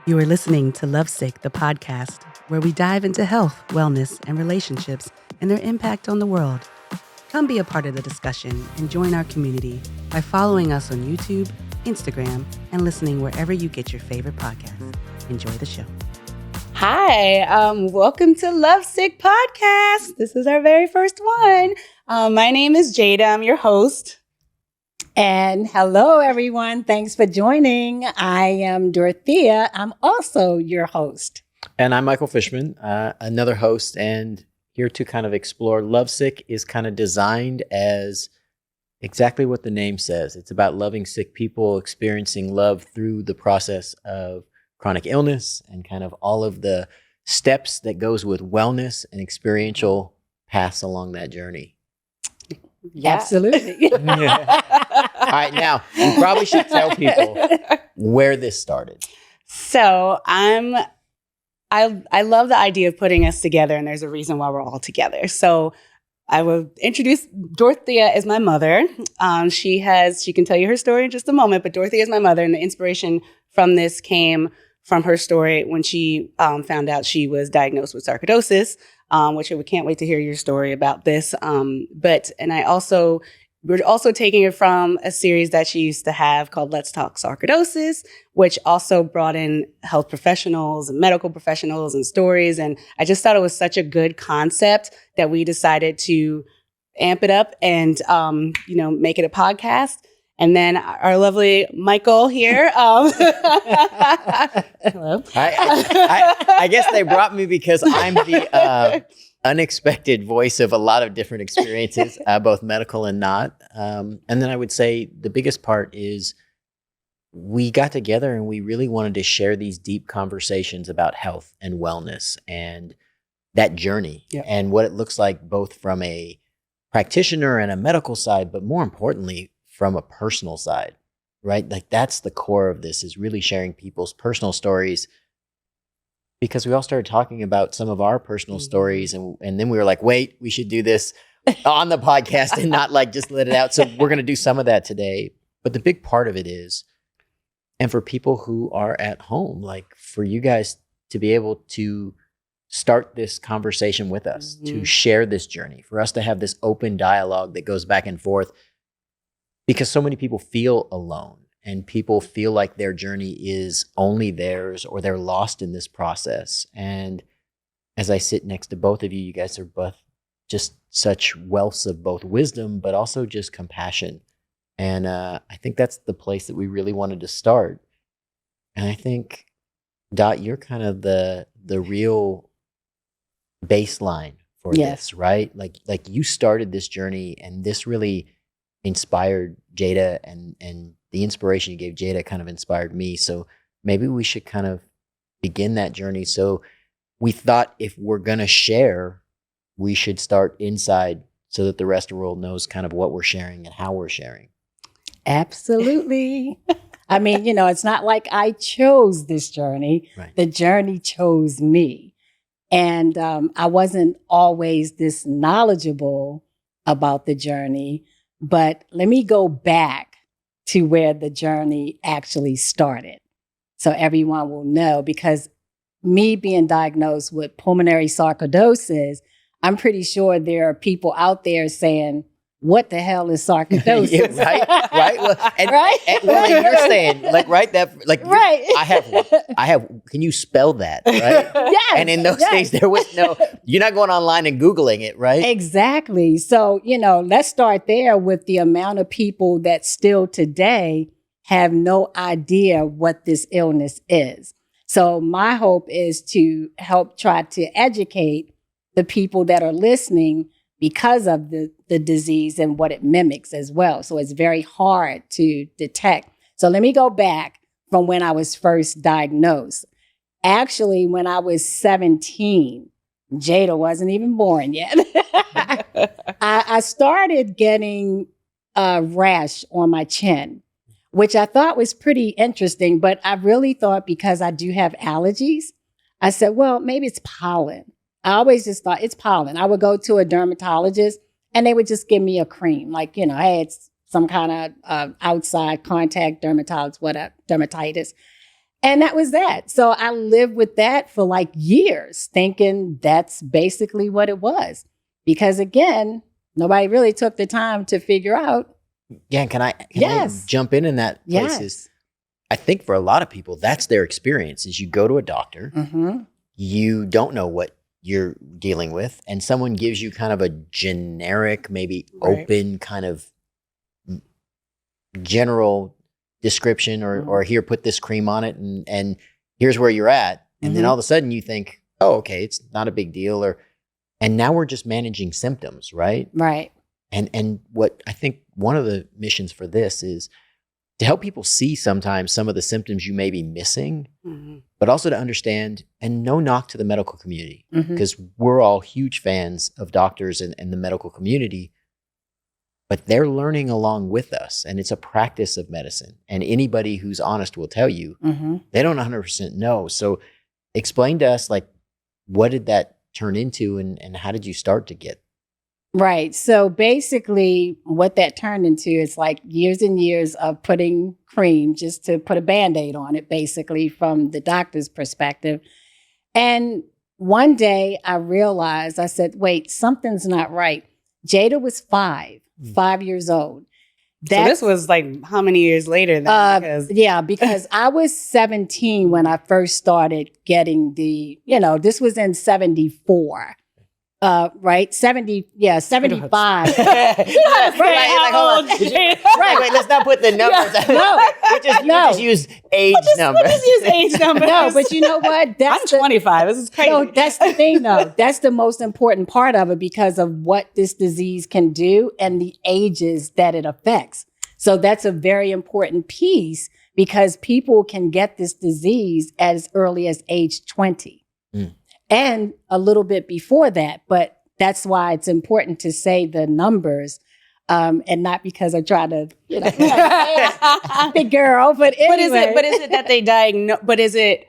You are listening to Lovesick, the podcast, where we dive into health, wellness, and relationships and their impact on the world. Come be a part of the discussion and join our community by following us on YouTube, Instagram, and listening wherever you get your favorite podcasts. Enjoy the show. Hi, welcome to Lovesick Podcast. This is our very first one. My name is Jada. I'm your host. And hello, everyone. Thanks for joining. I am Dorothea. I'm also your host. And I'm Michael Fishman, another host, and here to kind of explore. Lovesick is kind of designed as exactly what the name says. It's about loving sick people, experiencing love through the process of chronic illness and kind of all of the steps that goes with wellness and experiential paths along that journey. Yeah. Absolutely. All right, now you probably should tell people where this started. So I love the idea of putting us together, and there's a reason why we're all together. So I will introduce Dorothea as my mother. She can tell you her story in just a moment, but Dorothea is my mother, and the inspiration from this came from her story when she found out she was diagnosed with sarcoidosis, which we can't wait to hear your story about this. We're also taking it from a series that she used to have called Let's Talk Sarcoidosis, which also brought in health professionals and medical professionals and stories. And I just thought it was such a good concept that we decided to amp it up and, make it a podcast. And then our lovely Michael here. Hello. I guess they brought me because I'm the unexpected voice of a lot of different experiences, both medical and not. And then I would say the biggest part is we got together and we really wanted to share these deep conversations about health and wellness and that journey and what it looks like both from a practitioner and a medical side, but more importantly, from a personal side, right? Like that's the core of this, is really sharing people's personal stories, because we all started talking about some of our personal stories. And then we were like, wait, we should do this on the podcast and not like just let it out. So we're going to do some of that today. But the big part of it is, and for people who are at home, like for you guys to be able to start this conversation with us, to share this journey, for us to have this open dialogue that goes back and forth. Because so many people feel alone and people feel like their journey is only theirs or they're lost in this process. And as I sit next to both of you, you guys are both just such wealths of both wisdom, but also just compassion. And I think that's the place that we really wanted to start. And I think, Dot, you're kind of the real baseline for this, right? Like you started this journey, and this really inspired Jada, and the inspiration you gave Jada kind of inspired me. So maybe we should kind of begin that journey. So we thought if we're going to share, we should start inside so that the rest of the world knows kind of what we're sharing and how we're sharing. Absolutely. I mean, it's not like I chose this journey. Right. The journey chose me. And I wasn't always this knowledgeable about the journey. But let me go back to where the journey actually started, so everyone will know, because me being diagnosed with pulmonary sarcoidosis, I'm pretty sure there are people out there saying, what the hell is sarcoidosis? Right. Well, and you're saying right. I have. Can you spell that? Right. Yes. And in those days, there was no. You're not going online and Googling it, right? Exactly. So let's start there with the amount of people that still today have no idea what this illness is. So my hope is to help try to educate the people that are listening, because of the disease and what it mimics as well. So it's very hard to detect. So let me go back from when I was first diagnosed. Actually, when I was 17, Jada wasn't even born yet. I started getting a rash on my chin, which I thought was pretty interesting, but I really thought, because I do have allergies, I said, well, maybe it's pollen. I always just thought it's pollen. I would go to a dermatologist and they would just give me a cream, like, hey, it's some kind of outside contact dermatitis. And that was that. So I lived with that for like years, thinking that's basically what it was. Because again, nobody really took the time to figure out. Yeah, can I Yes. jump in that place? Yes. I think for a lot of people, that's their experience is you go to a doctor, Mm-hmm. you don't know what you're dealing with, and someone gives you kind of a generic, maybe Right. open kind of general description or here, put this cream on it and here's where you're at. And then Mhm. all of a sudden you think, oh, okay, it's not a big deal. And now we're just managing symptoms, right? Right. And what I think one of the missions for this is to help people see sometimes some of the symptoms you may be missing, Mhm. but also to understand, and no knock to the medical community, Mhm. because we're all huge fans of doctors and the medical community, but they're learning along with us. And it's a practice of medicine. And anybody who's honest will tell you Mm-hmm. they don't 100% know. So explain to us, like, what did that turn into and how did you start to get? Right. So basically, what that turned into is like years and years of putting cream just to put a Band-Aid on it, basically, from the doctor's perspective. And one day I realized, I said, wait, something's not right. Jada was 5 years old. So this was like how many years later then? Because Because I was 17 when I first started getting this was in 74. Right? 75. Right. Like, hold on. Wait, let's not put the numbers. No. We just use age numbers. We'll just use age numbers. No, but you know what? I'm 25. This is crazy. No, that's the thing, though. That's the most important part of it because of what this disease can do and the ages that it affects. So that's a very important piece because people can get this disease as early as age 20 and a little bit before that. But that's why it's important to say the numbers and not because I try to, big girl. But anyway. But is it that they diagnose? But is it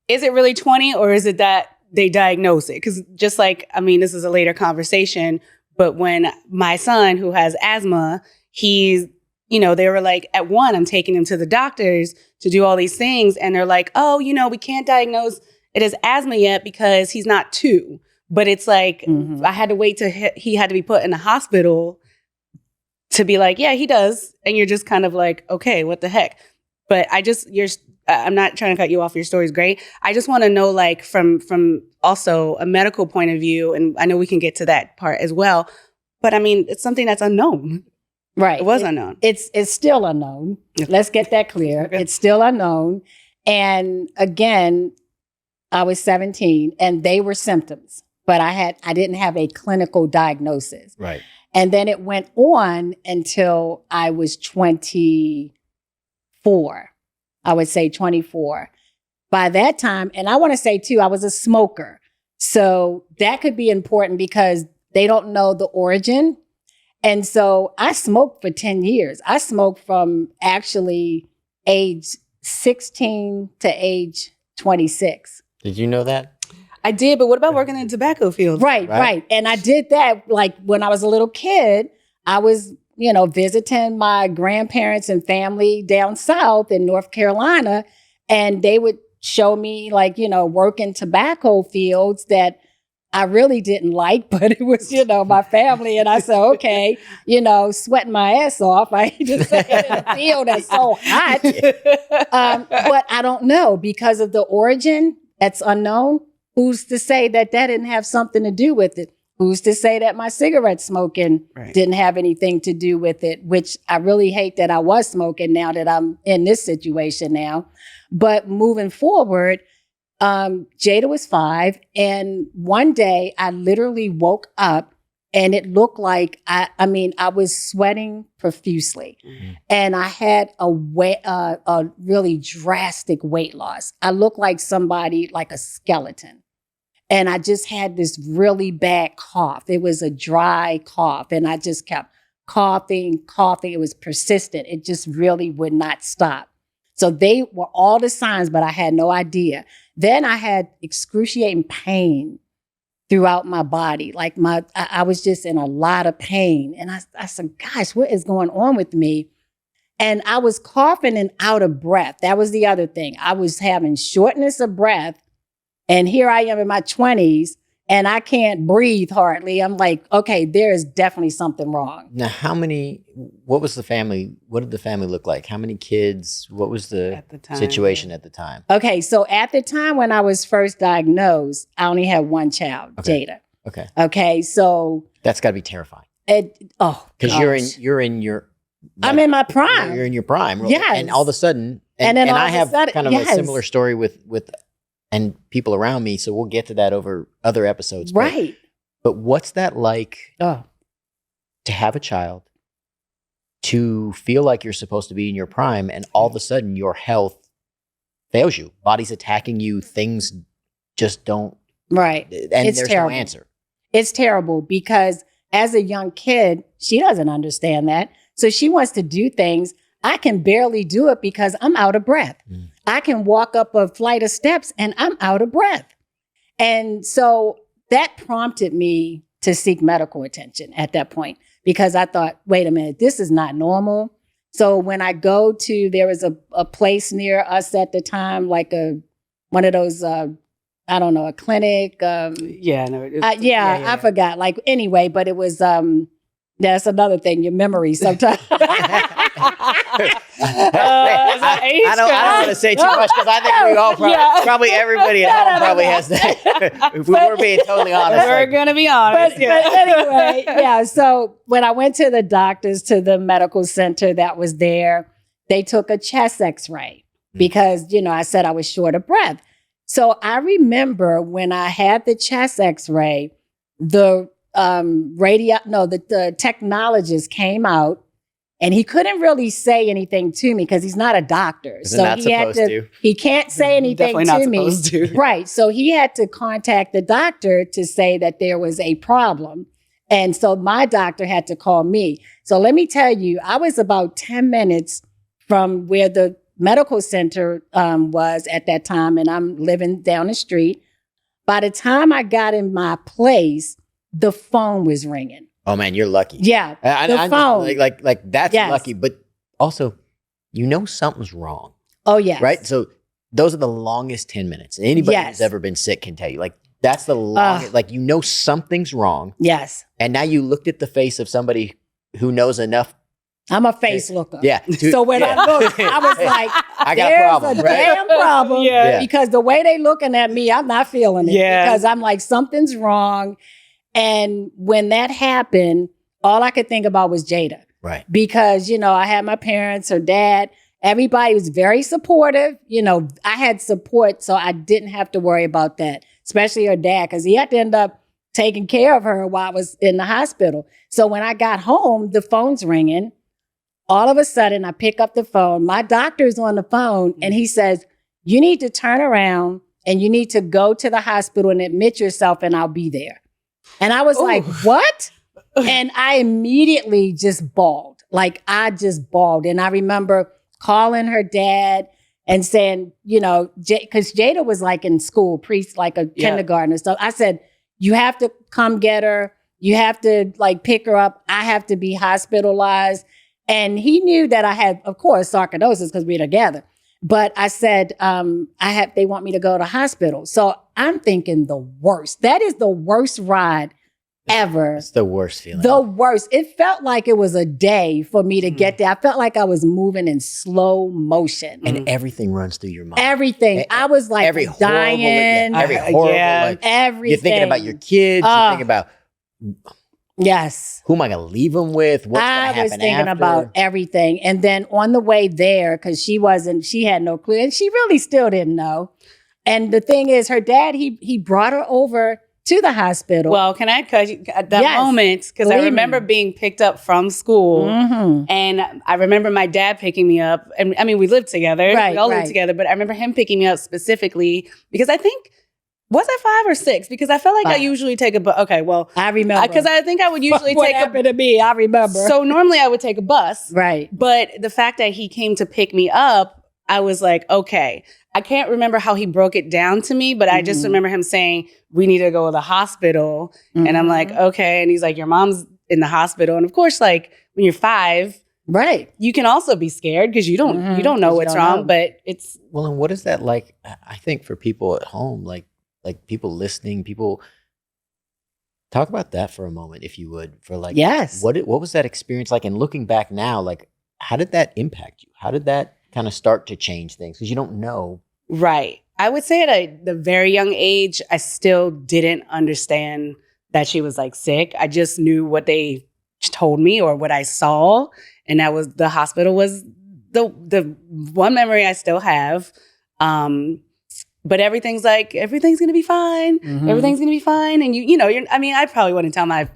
really 20 or is it that they diagnose it? Because just like, I mean, this is a later conversation, but when my son who has asthma, he's, they were like, at 1, I'm taking him to the doctors to do all these things. And they're like, oh, we can't diagnose it as asthma yet because he's not 2. But it's like, I had to wait till he had to be put in the hospital to be like, yeah, he does. And you're just kind of like, okay, what the heck? But I'm not trying to cut you off. Your story's great. I just want to know, like, from also a medical point of view, and I know we can get to that part as well. But I mean, it's something that's unknown. Right. It was unknown. It's still unknown. Yeah. Let's get that clear. Okay. It's still unknown. And again, I was 17 and they were symptoms, but I didn't have a clinical diagnosis. Right. And then it went on until I was 24. I would say 24. By that time, and I want to say too, I was a smoker. So that could be important because they don't know the origin. And so I smoked for 10 years. I smoked from actually age 16 to age 26. Did you know that? I did, but what about working in the tobacco field? Right. And I did that like when I was a little kid. I was, visiting my grandparents and family down south in North Carolina, and they would show me like, working tobacco fields that I really didn't like, but it was, my family. And I said, okay, sweating my ass off. I just say in a field that's so hot. But I don't know because of the origin that's unknown. Who's to say that didn't have something to do with it? Who's to say that my cigarette smoking didn't have anything to do with it, which I really hate that I was smoking now that I'm in this situation now. But moving forward, Jada was 5. And one day I literally woke up and it looked like, I was sweating profusely. Mm-hmm. And I had a really drastic weight loss. I looked like somebody, like a skeleton. And I just had this really bad cough. It was a dry cough. And I just kept coughing. It was persistent. It just really would not stop. So they were all the signs, but I had no idea. Then I had excruciating pain throughout my body. Like I was just in a lot of pain. And I said, gosh, what is going on with me? And I was coughing and out of breath. That was the other thing. I was having shortness of breath. And here I am in my 20s and I can't breathe hardly. I'm like, okay, there is definitely something wrong. Now, what did the family look like? How many kids? What was the situation at the time? Okay, so at the time when I was first diagnosed, I only had one child, Jada. Okay, so that's got to be terrifying. Because you're in your. I'm in my prime. You're in your prime. Really. Yes. And all of a sudden, and I have kind of a similar story with and people around me. So we'll get to that over other episodes. Right. But what's that like to have a child, to feel like you're supposed to be in your prime, and all of a sudden your health fails you? Body's attacking you. Things just don't. Right. And there's no answer. It's terrible because as a young kid, she doesn't understand that. So she wants to do things. I can barely do it because I'm out of breath. I can walk up a flight of steps and I'm out of breath. And so that prompted me to seek medical attention at that point because I thought, wait a minute, this is not normal. So when I there was a place near us at the time, like one of those, I don't know, a clinic. I forgot. Like anyway, but it was, that's another thing, your memory sometimes. I don't want to say too much because I think we all probably everybody at home probably has that. If we were being totally honest. We're going to be honest. But anyway, so when I went to the doctors, to the medical center that was there, they took a chest x-ray because, I said I was short of breath. So I remember when I had the chest x-ray, the technologist came out and he couldn't really say anything to me because he's not a doctor. So he can't say anything to me. Right. So he had to contact the doctor to say that there was a problem. And so my doctor had to call me. So let me tell you, I was about 10 minutes from where the medical center was at that time. And I'm living down the street. By the time I got in my place, the phone was ringing. Oh man, you're lucky. Yeah, the phone. Just, like that's lucky, but also, something's wrong. Oh yes. Right. So those are the longest 10 minutes. Anybody who's ever been sick can tell you. Like that's the longest. Something's wrong. Yes. And now you looked at the face of somebody who knows enough. I'm a face looker. Yeah. So when I looked, I was like, I got a problem. Damn problem. Because the way they looking at me, I'm not feeling it. Yeah. Because I'm like, something's wrong. And when that happened, all I could think about was Jada. Right. Because, I had my parents, her dad, everybody was very supportive. I had support, so I didn't have to worry about that, especially her dad, because he had to end up taking care of her while I was in the hospital. So when I got home, the phone's ringing. All of a sudden, I pick up the phone. My doctor's on the phone, and he says, you need to turn around and you need to go to the hospital and admit yourself, and I'll be there. And I was like, what? And I immediately just bawled. I just bawled. And I remember calling her dad and saying, because Jada was in school, kindergarten. So I said, you have to come get her. You have to pick her up. I have to be hospitalized. And he knew that I had, of course, sarcoidosis because we're together. But I said, they want me to go to hospital. So I'm thinking the worst. That is the worst ride ever. It's the worst feeling. The worst. It felt like it was a day for me to get there. I felt like I was moving in slow motion. And everything runs through your mind. Everything. I was every dying. Everything. You're thinking about your kids. You're thinking about... Yes. Who am I going to leave them with? What's going to happen after? I was thinking about everything. And then on the way there, because she had no clue, and she really still didn't know. And the thing is, her dad, he brought her over to the hospital. Well, can I cut you at that moment? Because I remember being picked up from school. And I remember my dad picking me up. And I mean, we lived together. We all lived together. But I remember him picking me up specifically because I think, was I 5 or 6? Because I felt like I usually take a bus. Okay, well. I remember. Because I think I would usually what happened to me, I remember. So normally I would take a bus. Right. But the fact that he came to pick me up, I was like, okay. I can't remember how he broke it down to me, but I just remember him saying, we need to go to the hospital. And I'm like, okay. And he's like, your mom's in the hospital. And of course, when you're 5, Right. you can also be scared because you don't know what's wrong, but it's Well, and what is that like? I think for people at home, like people listening, people talk about that for a moment, if you would, for like, Yes. what was that experience like? And looking back now, like, how did that impact you? How did that kind of start to change things? Because you don't know. right. I would say at the very young age, I still didn't understand that she was like sick. I just knew what they told me or what I saw. And that was the hospital was the one memory I still have. But everything's going to be fine. Mhm. Everything's going to be fine. And I probably wouldn't tell my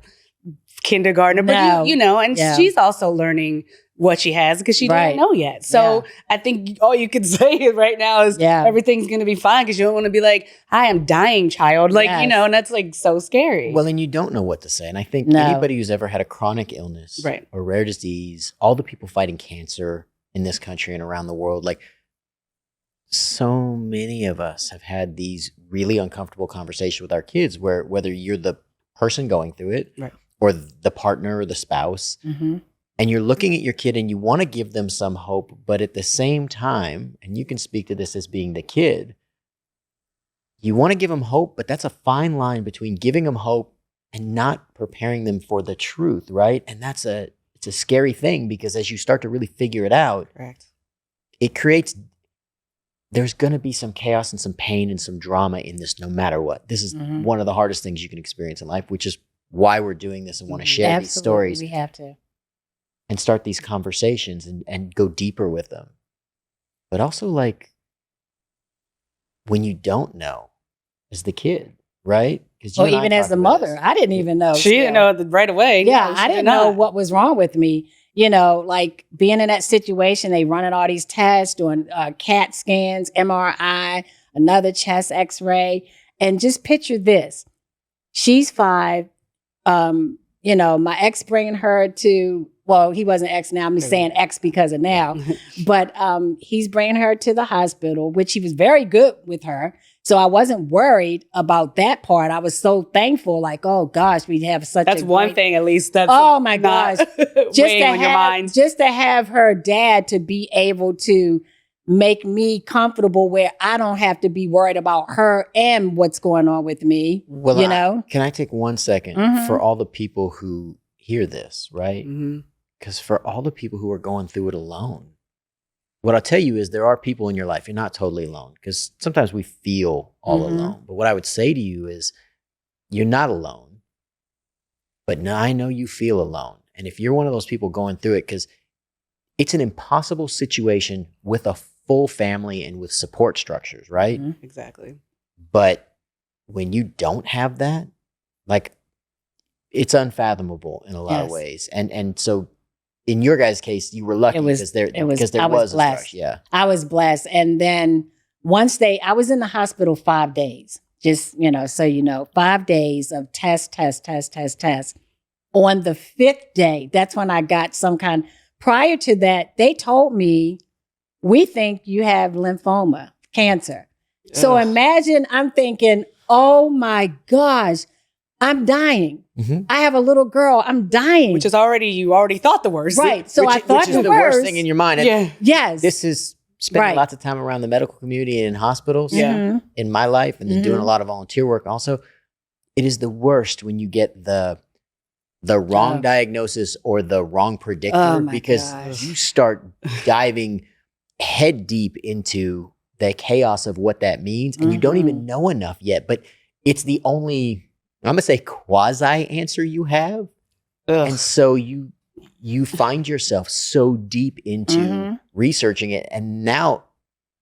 kindergartner, but and she's also learning what she has because she didn't know yet. So I think all you could say right now is everything's going to be fine because you don't want to be like, hi, I'm dying, child. Like, and that's like so scary. Well, and you don't know what to say. And I think anybody who's ever had a chronic illness or rare disease, all the people fighting cancer in this country and around the world, like so many of us have had these really uncomfortable conversations with our kids where whether you're the person going through it or the partner or the spouse, and you're looking at your kid and you want to give them some hope, but at the same time, and you can speak to this as being the kid, you want to give them hope, but that's a fine line between giving them hope and not preparing them for the truth, right? And it's a scary thing because as you start to really figure it out, it creates, there's going to be some chaos and some pain and some drama in this no matter what. This is one of the hardest things you can experience in life, which is why we're doing this and want to share these stories. We have to. And start these conversations and go deeper with them. But also like when you don't know as the kid, right? Or even as the mother, I didn't even know. She didn't know right away. Yeah, I didn't know what was wrong with me. Like being in that situation, they running all these tests, doing CAT scans, MRI, another chest x-ray. And just picture this. She's 5. My ex bringing her to, well, he wasn't ex now. I'm saying ex because of now. But he's bringing her to the hospital, which he was very good with her. So I wasn't worried about that part. I was so thankful, like, oh gosh, we have such That's a one thing at least that's oh my gosh. Just to have her dad to be able to make me comfortable where I don't have to be worried about her and what's going on with me. Well, can I take 1 second for all the people who hear this, right? Because for all the people who are going through it alone, what I'll tell you is there are people in your life. You're not totally alone because sometimes we feel all alone. But what I would say to you is you're not alone, but now I know you feel alone. And if you're one of those people going through it, because it's an impossible situation with a full family and with support structures, right? Exactly. But when you don't have that, like it's unfathomable in a lot of ways. And so in your guys' case, you were lucky because there was blessed. A structure. Yeah. I was blessed. And then I was in the hospital 5 days, just, so 5 days of test. On the 5th day, that's when I got prior to that, they told me, we think you have lymphoma, cancer. So imagine I'm thinking, oh my gosh, I'm dying. I have a little girl. I'm dying. Which is you already thought the worst. Right. So I thought which is the worst thing in your mind. Yeah. Yes. This is spending lots of time around the medical community and in hospitals in my life and then doing a lot of volunteer work. Also, it is the worst when you get the wrong diagnosis or the wrong predictor because you start diving head deep into the chaos of what that means and you don't even know enough yet. But it's the only, I'm going to say, quasi answer you have. And so you find yourself so deep into researching it. And now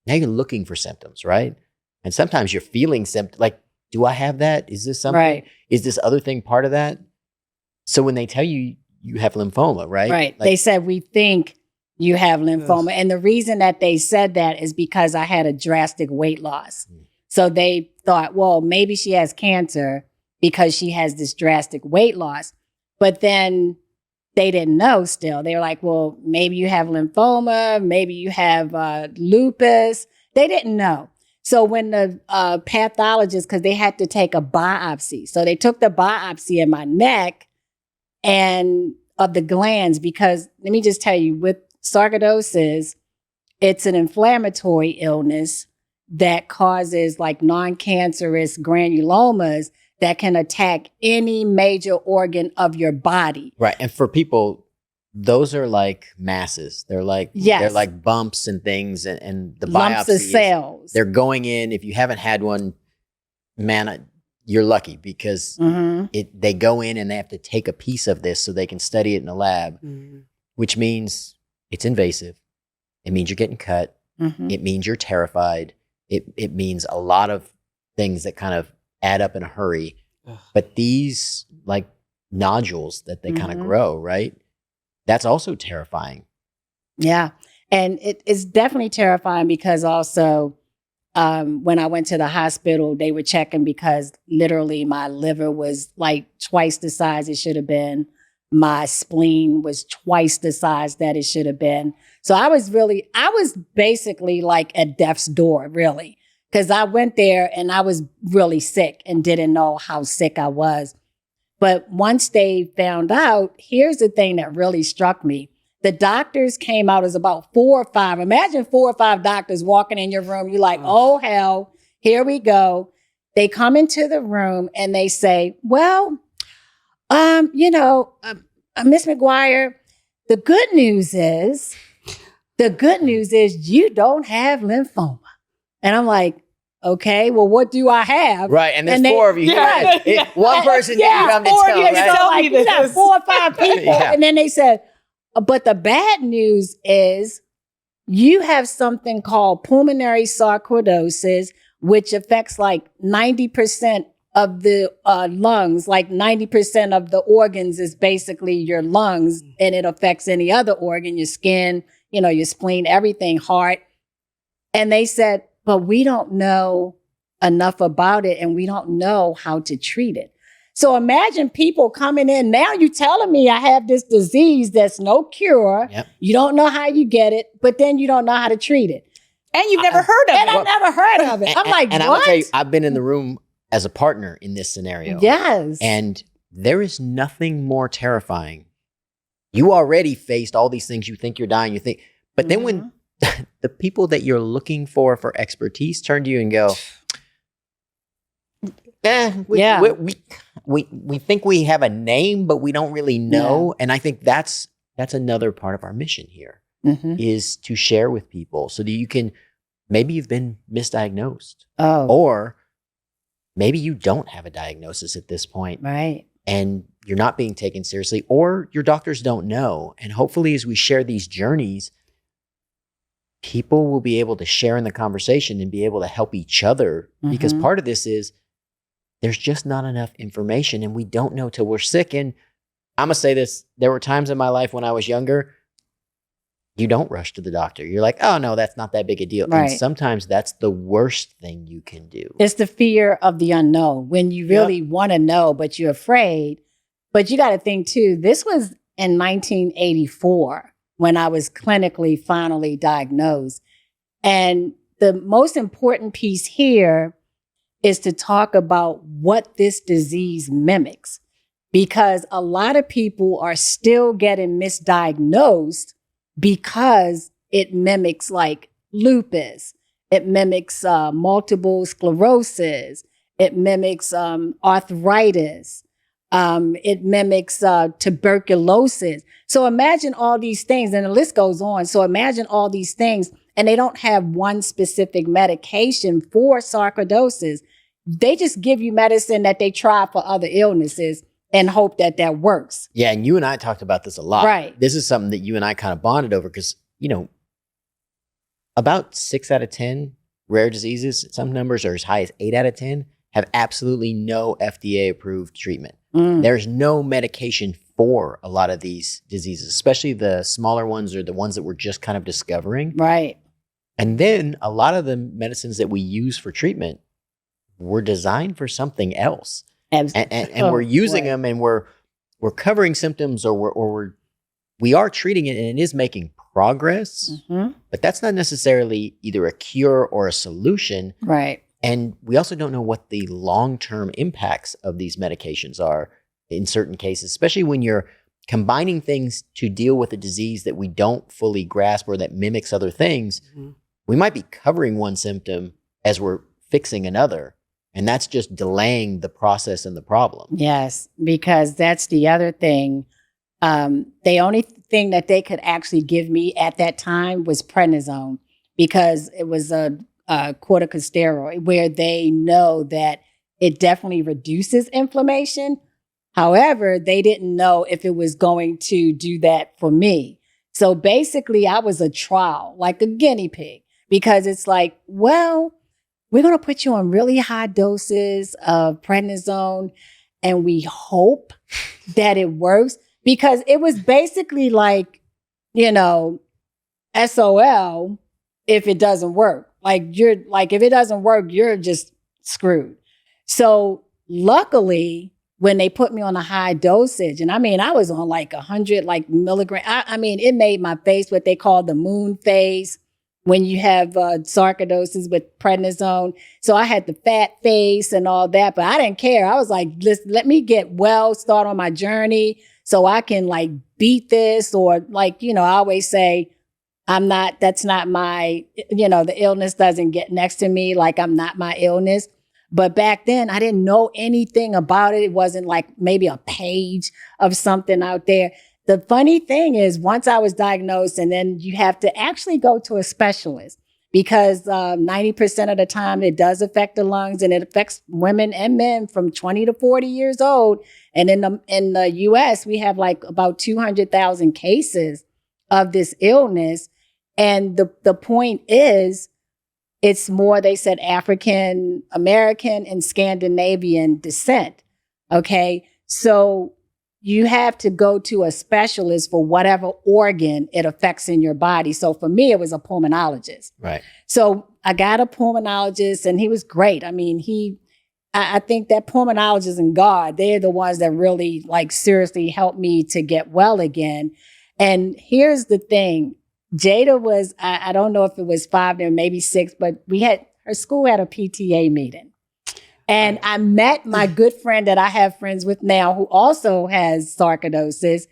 you're looking for symptoms, right? And sometimes you're feeling symptoms like, do I have that? Is this something? Right. Is this other thing part of that? So when they tell you you have lymphoma, right? Right. They said, we think you have lymphoma. And the reason that they said that is because I had a drastic weight loss. So they thought, well, maybe she has cancer because she has this drastic weight loss. But then they didn't know still. They were like, well, maybe you have lymphoma, maybe you have lupus. They didn't know. So when the pathologist, because they had to take a biopsy. So they took the biopsy in my neck and the glands, because let me just tell you, with sarcoidosis, it's an inflammatory illness that causes like non-cancerous granulomas that can attack any major organ of your body. Right. And for people, those are like masses. They're like they're like bumps and things, and the lumps of cells. They're going in. If you haven't had one, man, you're lucky, because they go in and they have to take a piece of this so they can study it in the lab, which means it's invasive. It means you're getting cut. It means you're terrified. It means a lot of things that kind of add up in a hurry. But these like nodules that they kind of grow, right? That's also terrifying. Yeah. And it's definitely terrifying because also when I went to the hospital, they were checking because literally my liver was like twice the size it should have been. My spleen was twice the size that it should have been. So I was basically like at death's door, really, because I went there and I was really sick and didn't know how sick I was. But once they found out, here's the thing that really struck me. The doctors came out as about 4 or 5. Imagine 4 or 5 doctors walking in your room. You're like, oh, hell, here we go. They come into the room and they say, well, Miss McGuire, the good news is you don't have lymphoma. And I'm like, okay, well, what do I have? Right. And there's 4 of you. One person didn't come to tell, right? Tell me You got 4 or 5 people. And then they said, but the bad news is you have something called pulmonary sarcoidosis, which affects like 90% of the lungs, like 90% of the organs is basically your lungs, and it affects any other organ, your skin, your spleen, everything, heart. And they said, but we don't know enough about it and we don't know how to treat it. So imagine people coming in. Now you're telling me I have this disease that's no cure. Yep. You don't know how you get it, but then you don't know how to treat it. And you've never heard of it. And I've never heard of it. I'm like, and what? I will tell you, I've been in the room as a partner in this scenario. Yes. And there is nothing more terrifying. You already faced all these things. You think you're dying. But then when the people that you're looking for expertise turn to you and go, we think we have a name, but we don't really know. And I think that's another part of our mission here is to share with people so that you can, maybe you've been misdiagnosed or maybe you don't have a diagnosis at this point. Right. And you're not being taken seriously, or your doctors don't know. And hopefully as we share these journeys, people will be able to share in the conversation and be able to help each other, because part of this is there's just not enough information and we don't know till we're sick. And I'm going to say this, there were times in my life when I was younger, you don't rush to the doctor. You're like, oh no, that's not that big a deal. Right. And sometimes that's the worst thing you can do. It's the fear of the unknown when you really want to know, but you're afraid. But you got to think too, this was in 1984 when I was clinically finally diagnosed. And the most important piece here is to talk about what this disease mimics, because a lot of people are still getting misdiagnosed because it mimics like lupus, it mimics multiple sclerosis, it mimics arthritis, it mimics tuberculosis. So imagine all these things, and the list goes on. So imagine all these things, and they don't have one specific medication for sarcoidosis. They just give you medicine that they try for other illnesses and hope that works. Yeah, and you and I talked about this a lot. Right. This is something that you and I kind of bonded over because, about 6 out of 10 rare diseases, some numbers are as high as 8 out of 10, have absolutely no FDA-approved treatment. There's no medication for a lot of these diseases, especially the smaller ones or the ones that we're just kind of discovering. Right. And then a lot of the medicines that we use for treatment were designed for something else. And we're using them and we're covering symptoms or we are treating it and it is making progress, but that's not necessarily either a cure or a solution. Right. And we also don't know what the long-term impacts of these medications are in certain cases, especially when you're combining things to deal with a disease that we don't fully grasp or that mimics other things, we might be covering one symptom as we're fixing another. And that's just delaying the process and the problem. Yes, because that's the other thing. The only thing that they could actually give me at that time was prednisone, because it was a corticosteroid where they know that it definitely reduces inflammation. However, they didn't know if it was going to do that for me. So basically, I was a trial, like a guinea pig, because it's like, well, we're going to put you on really high doses of prednisone, and we hope that it works. Because it was basically like, SOL if it doesn't work. If it doesn't work, you're just screwed. So luckily, when they put me on a high dosage, and I was on 100 milligrams. It made my face what they call the moon face when you have sarcoidosis with prednisone. So I had the fat face and all that, but I didn't care. I was like, let me get well, start on my journey so I can beat this, or I always say, that's not my, the illness doesn't get next to me. I'm not my illness. But back then I didn't know anything about it. It wasn't maybe a page of something out there. The funny thing is, once I was diagnosed, and then you have to actually go to a specialist, because 90% of the time it does affect the lungs, and it affects women and men from 20 to 40 years old. And in the US, we have about 200,000 cases of this illness. And the point is, it's more, they said, African American and Scandinavian descent. Okay. So you have to go to a specialist for whatever organ it affects in your body. So for me, it was a pulmonologist. Right. So I got a pulmonologist, and he was great. I think that pulmonologists and God, they're the ones that really seriously helped me to get well again. And here's the thing. Jada was, I don't know if it was 5 or maybe 6, but her school had a PTA meeting. And I met my good friend that I have friends with now, who also has sarcoidosis.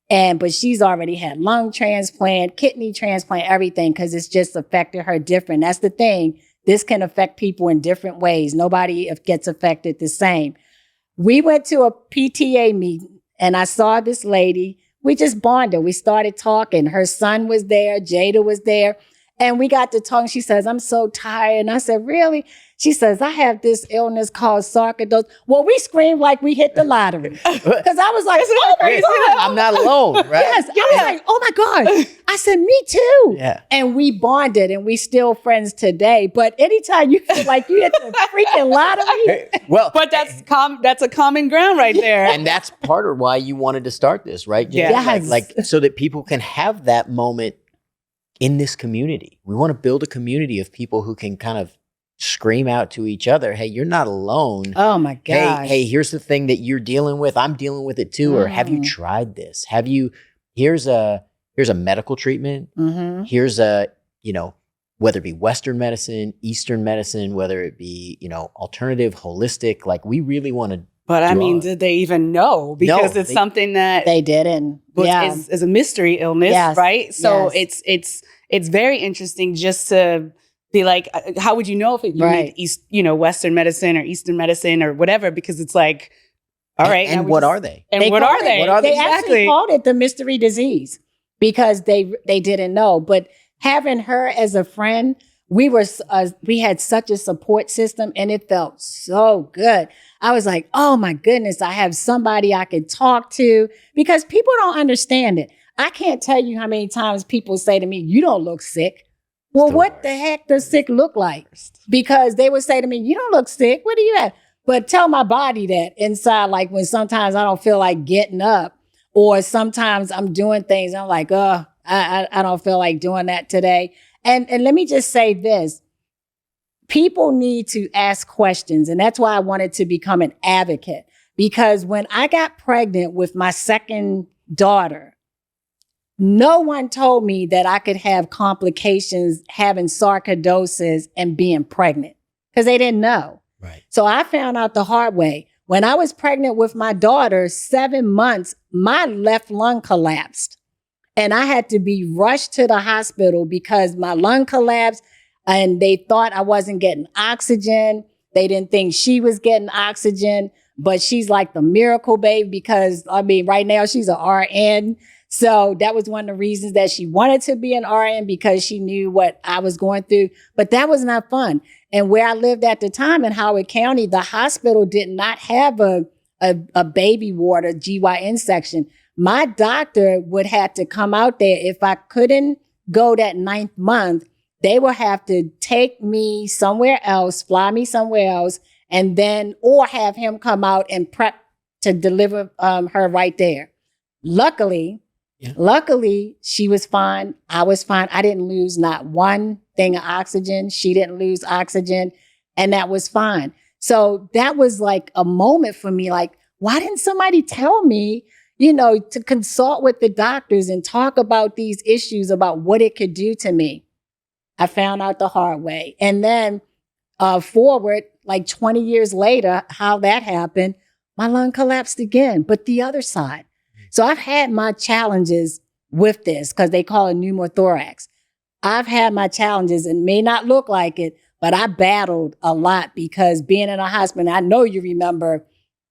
But she's already had lung transplant, kidney transplant, everything, because it's just affected her different. That's the thing. This can affect people in different ways. Nobody gets affected the same. We went to a PTA meeting, and I saw this lady. We just bonded. We started talking. Her son was there. Jada was there. And we got to talk. She says, I'm so tired. And I said, really? She says, I have this illness called sarcoidosis. Well, we screamed like we hit the lottery. Because I was like, oh my God. I'm not alone, right? Yes. I was like, oh my God. I said, me too. Yeah. And we bonded, and we still friends today. But anytime you feel like you hit the freaking lottery. Well, But that's a common ground right there. and that's part of why you wanted to start this, right? Yeah. Yes. So that people can have that moment in this community. We want to build a community of people who can kind of scream out to each other, hey, you're not alone. Oh my gosh. Hey, here's the thing that you're dealing with. I'm dealing with it too. Or have you tried this? Here's a medical treatment. Mm-hmm. Here's whether it be Western medicine, Eastern medicine, whether it be, alternative, holistic, we really want to. But did they even know? Because it's something that They didn't. is a mystery illness, Yes. right? So Yes. it's very interesting just to be like, how would you know if you Right. need Western medicine or Eastern medicine or whatever? Because it's like, all right. And what are they? And what are they? What are They Exactly. actually called it the mystery disease because they didn't know. But having her as a friend, we had such a support system, and it felt so good. I was like, oh my goodness, I have somebody I can talk to, because people don't understand it. I can't tell you how many times people say to me, you don't look sick. Well, what the heck does sick look like? Because they would say to me, you don't look sick. What do you have? But tell my body that inside, when sometimes I don't feel like getting up, or sometimes I'm doing things, I'm like, I don't feel like doing that today. And let me just say this. People need to ask questions. And that's why I wanted to become an advocate. Because when I got pregnant with my second daughter, no one told me that I could have complications having sarcoidosis and being pregnant, because they didn't know. Right. So I found out the hard way. When I was pregnant with my daughter, 7 months, my left lung collapsed. And I had to be rushed to the hospital because my lung collapsed and they thought I wasn't getting oxygen. They didn't think she was getting oxygen, but she's like the miracle babe because, right now she's an RN. So that was one of the reasons that she wanted to be an RN because she knew what I was going through. But that was not fun. And where I lived at the time in Howard County, the hospital did not have a baby ward, a GYN section. My doctor would have to come out there. If I couldn't go that 9th month, they would have to take me somewhere else, fly me somewhere else, and then, or have him come out and prep to deliver her right there. Luckily, she was fine. I was fine. I didn't lose not one thing of oxygen. She didn't lose oxygen, and that was fine. So that was like a moment for me, like, why didn't somebody tell me, to consult with the doctors and talk about these issues, about what it could do to me? I found out the hard way. And then forward, like 20 years later, how that happened, my lung collapsed again, but the other side. So I've had my challenges with this because they call it pneumothorax. I've had my challenges and may not look like it, but I battled a lot because being in a hospital, I know you remember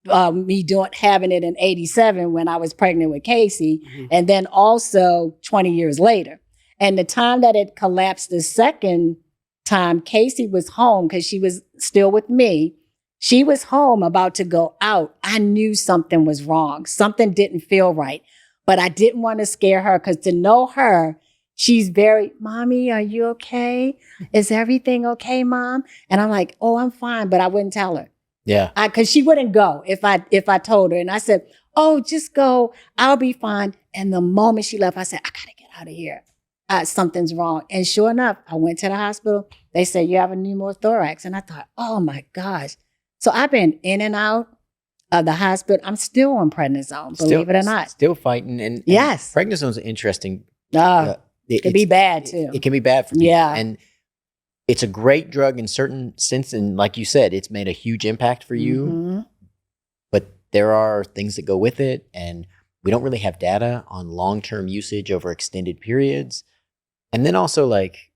me having it in 87 when I was pregnant with Casey, and then also 20 years later. And the time that it collapsed the second time, Casey was home because she was still with me. She was home about to go out. I knew something was wrong. Something didn't feel right, but I didn't want to scare her because to know her, she's very, Mommy, are you okay? Is everything okay, Mom? And I'm like, oh, I'm fine, but I wouldn't tell her. Yeah. Because she wouldn't go if I told her. And I said, oh, just go. I'll be fine. And the moment she left, I said, I got to get out of here. Something's wrong. And sure enough, I went to the hospital. They said, you have a pneumothorax. And I thought, oh my gosh. So I've been in and out of the hospital. I'm still on prednisone, believe it or not. Still fighting. And yes. Prednisone's interesting. It can be bad too. It can be bad for people. Yeah. And it's a great drug in certain sense. And like you said, it's made a huge impact for you. Mm-hmm. But there are things that go with it. And we don't really have data on long-term usage over extended periods. And then also, like,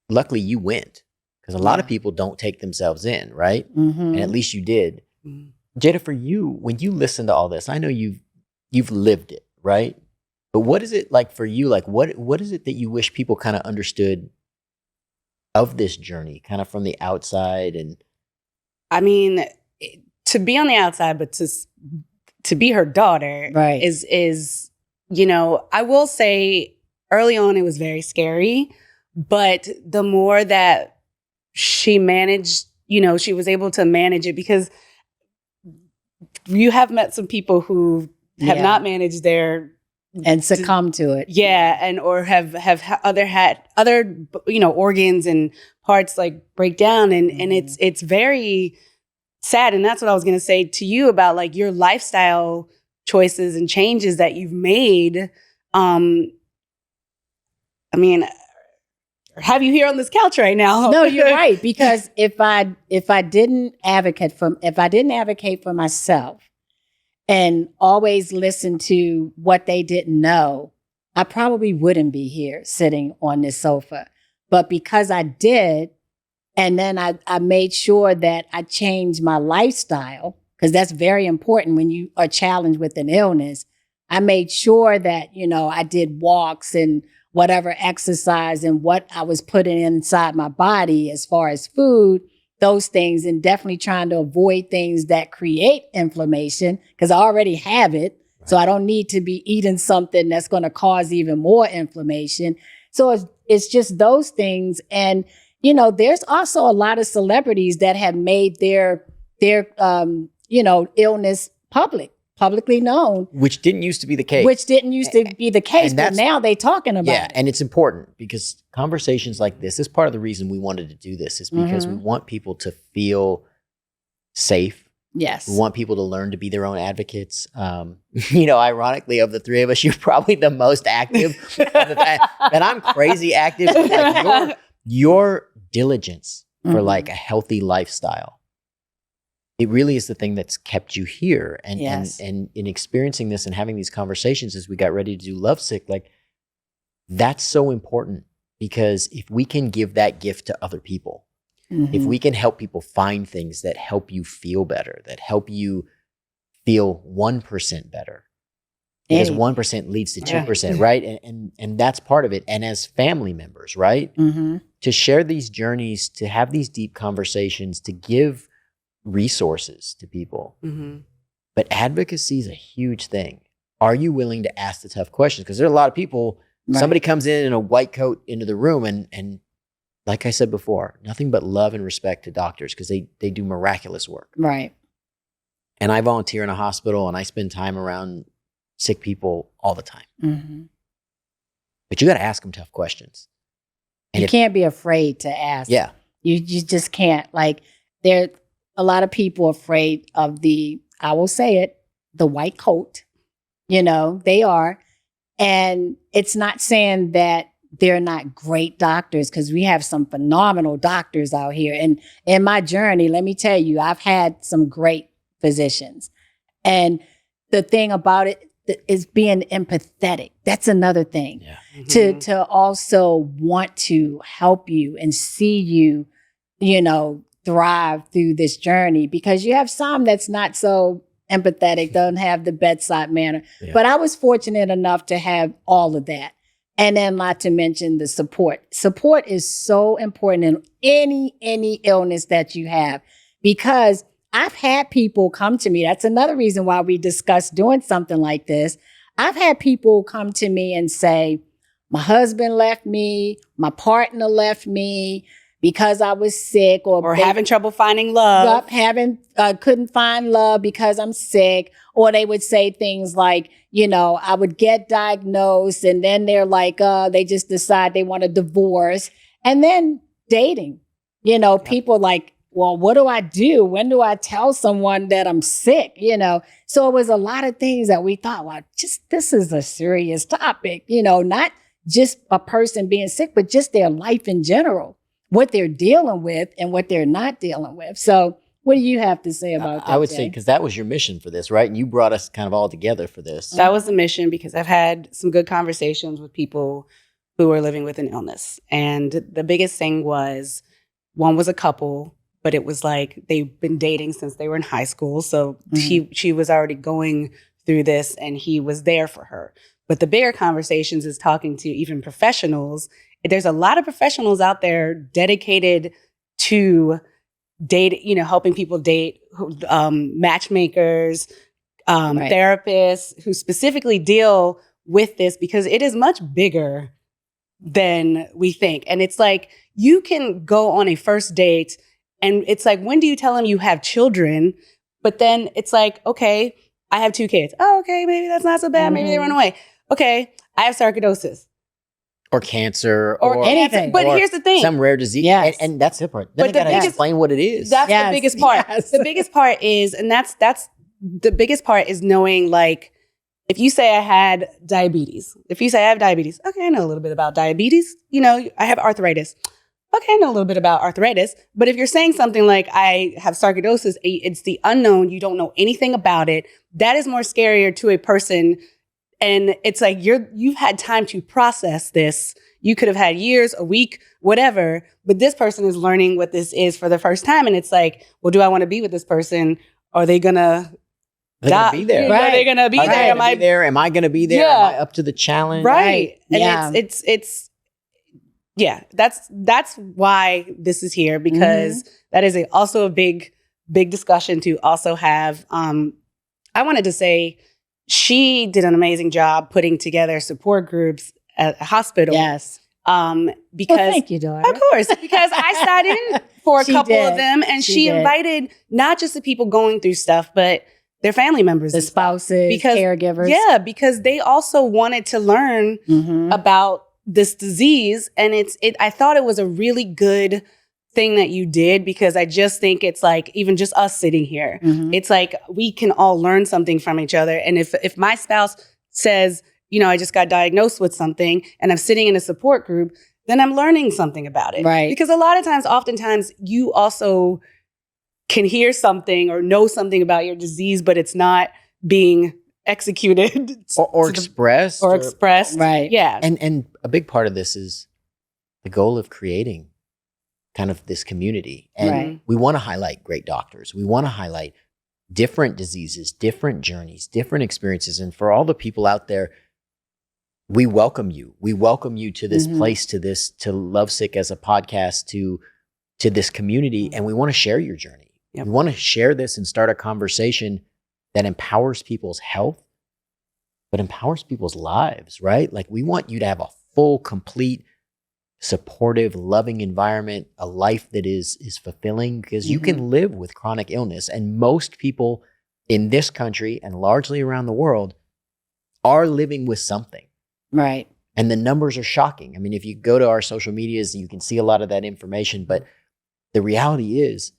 luckily you went. Because a lot of people don't take themselves in, right? Mm-hmm. And at least you did. Jada, for you, when you listen to all this, I know you've lived it, right? But what is it like for you? Like, what is it that you wish people kind of understood of this journey, kind of from the outside? And I mean, to be on the outside, but to be her daughter, right, is I will say early on it was very scary, but the more that she managed, she was able to manage it, because you have met some people who have not managed their and succumb to it. Yeah. And, or have had other, organs and parts like break down. And it's very sad. And that's what I was going to say to you about like your lifestyle choices and changes that you've made. Have you here on this couch right now? No, you're right. Because if I didn't advocate for myself and always listen to what they didn't know, I probably wouldn't be here sitting on this sofa. But because I did, and then I made sure that I changed my lifestyle, because that's very important when you are challenged with an illness. I made sure that, I did walks and whatever exercise and what I was putting inside my body as far as food, those things, and definitely trying to avoid things that create inflammation, because I already have it. Right. So I don't need to be eating something that's going to cause even more inflammation. So it's just those things. And, there's also a lot of celebrities that have made their illness publicly known. Which didn't used to be the case. But now they're talking about it. And it's important because conversations like this is part of the reason we wanted to do this, is because we want people to feel safe. Yes. We want people to learn to be their own advocates. Ironically, of the three of us, you're probably the most active. And I'm crazy active. Like your diligence for like a healthy lifestyle it really is the thing that's kept you here. And, Yes. and in experiencing this and having these conversations as we got ready to do Lovesick, like that's so important, because if we can give that gift to other people, if we can help people find things that help you feel better, that help you feel 1% better, because 1% leads to 2%, right? And that's part of it. And as family members, right? To share these journeys, to have these deep conversations, to give resources to people. But advocacy is a huge thing. Are you willing to ask the tough questions? Because there are a lot of people, somebody comes in a white coat into the room and like I said before, nothing but love and respect to doctors, because they do miraculous work. Right. And I volunteer in a hospital and I spend time around sick people all the time. But you got to ask them tough questions. And you can't be afraid to ask. Yeah. You just can't. Like, there a lot of people afraid of I will say it, the white coat. You know, they are. And it's not saying that they're not great doctors, because we have some phenomenal doctors out here. And in my journey, let me tell you, I've had some great physicians. And the thing about it is being empathetic. That's another thing. Yeah. To also want to help you and see you, you know, thrive through this journey, because you have some that's not so empathetic, don't have the bedside manner. Yeah. But I was fortunate enough to have all of that. And then not to mention the support. Support is so important in any illness that you have, because I've had people come to me. That's another reason why we discussed doing something like this. I've had people come to me and say, my husband left me, my partner left me because I was sick, or having trouble finding love. Couldn't find love because I'm sick. Or they would say things like, you know, I would get diagnosed and then they're like, they just decide they want a divorce. And then dating, you know, people like, well, what do I do? When do I tell someone that I'm sick? You know, so it was a lot of things that we thought, well, this is a serious topic, you know, not just a person being sick, but just their life in general, what they're dealing with and what they're not dealing with. So what do you have to say about that? I would say, because that was your mission for this, right? And you brought us kind of all together for this. That was the mission, because I've had some good conversations with people who are living with an illness. And the biggest thing was, one was a couple, but it was like they've been dating since they were in high school. So she was already going through this and he was there for her. But the bigger conversations is talking to even professionals. There's a lot of professionals out there dedicated to date, you know, helping people date, matchmakers, therapists who specifically deal with this, because it is much bigger than we think. And it's like, you can go on a first date and it's like, when do you tell them you have children? But then it's like, okay, I have 2 kids. Oh, okay, maybe that's not so bad. Maybe they run away. Okay, I have sarcoidosis. Or cancer. Or anything. But here's the thing. Some rare disease. Yes. And that's the part. Then I got to explain what it is. That's the biggest part. Yes. The biggest part is, and that's the biggest part is knowing, like, if you say I had diabetes, if you say I have diabetes, okay, I know a little bit about diabetes. You know, I have arthritis. Okay, I know a little bit about arthritis. But if you're saying something like I have sarcoidosis, it's the unknown, you don't know anything about it, that is more scarier to a person. And it's like you've had time to process this. You could have had years, a week, whatever. But this person is learning what this is for the first time. And it's like, well, do I want to be with this person? Are they going to be there? Right. Are they going to be there? Am I there? Am I going to be there? Yeah. Am I up to the challenge? Right. And it's that's why this is here, because that is also a big discussion to also have. I wanted to say, she did an amazing job putting together support groups at a hospital. Yes. Because thank you, Dora. Of course, because I sat in for a couple of them, and she invited not just the people going through stuff, but their family members, the spouses, caregivers. Yeah, because they also wanted to learn about this disease, and I thought it was a really good thing that you did, because I just think it's like, even just us sitting here, it's like we can all learn something from each other. And if my spouse says, you know, I just got diagnosed with something and I'm sitting in a support group, then I'm learning something about it. Right. Because a lot of times, oftentimes, you also can hear something or know something about your disease, but it's not being executed or expressed. Or expressed. Right. Yeah. And a big part of this is the goal of creating kind of this community. And Right. we want to highlight great doctors. We want to highlight different diseases, different journeys, different experiences. And for all the people out there, we welcome you. We welcome you to this place, to Lovesick as a podcast, to this community. And we want to share your journey. Yep. We want to share this and start a conversation that empowers people's health, but empowers people's lives, right? Like, we want you to have a full, complete, supportive, loving environment, a life that is fulfilling, because you can live with chronic illness. And most people in this country and largely around the world are living with something. Right. And the numbers are shocking. I mean, if you go to our social medias, you can see a lot of that information. But the reality is,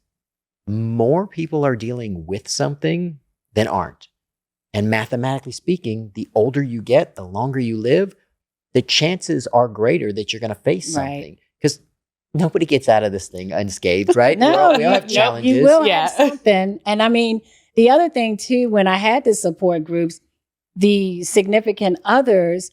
more people are dealing with something than aren't. And mathematically speaking, the older you get, the longer you live, the chances are greater that you're going to face something. Because nobody gets out of this thing unscathed, right? No, we all have challenges. You will Yeah. have something. And I mean, the other thing too, when I had the support groups, the significant others,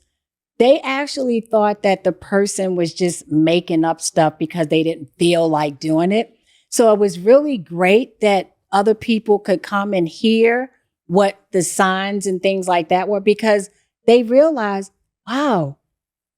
they actually thought that the person was just making up stuff because they didn't feel like doing it. So it was really great that other people could come and hear what the signs and things like that were, because they realized, wow,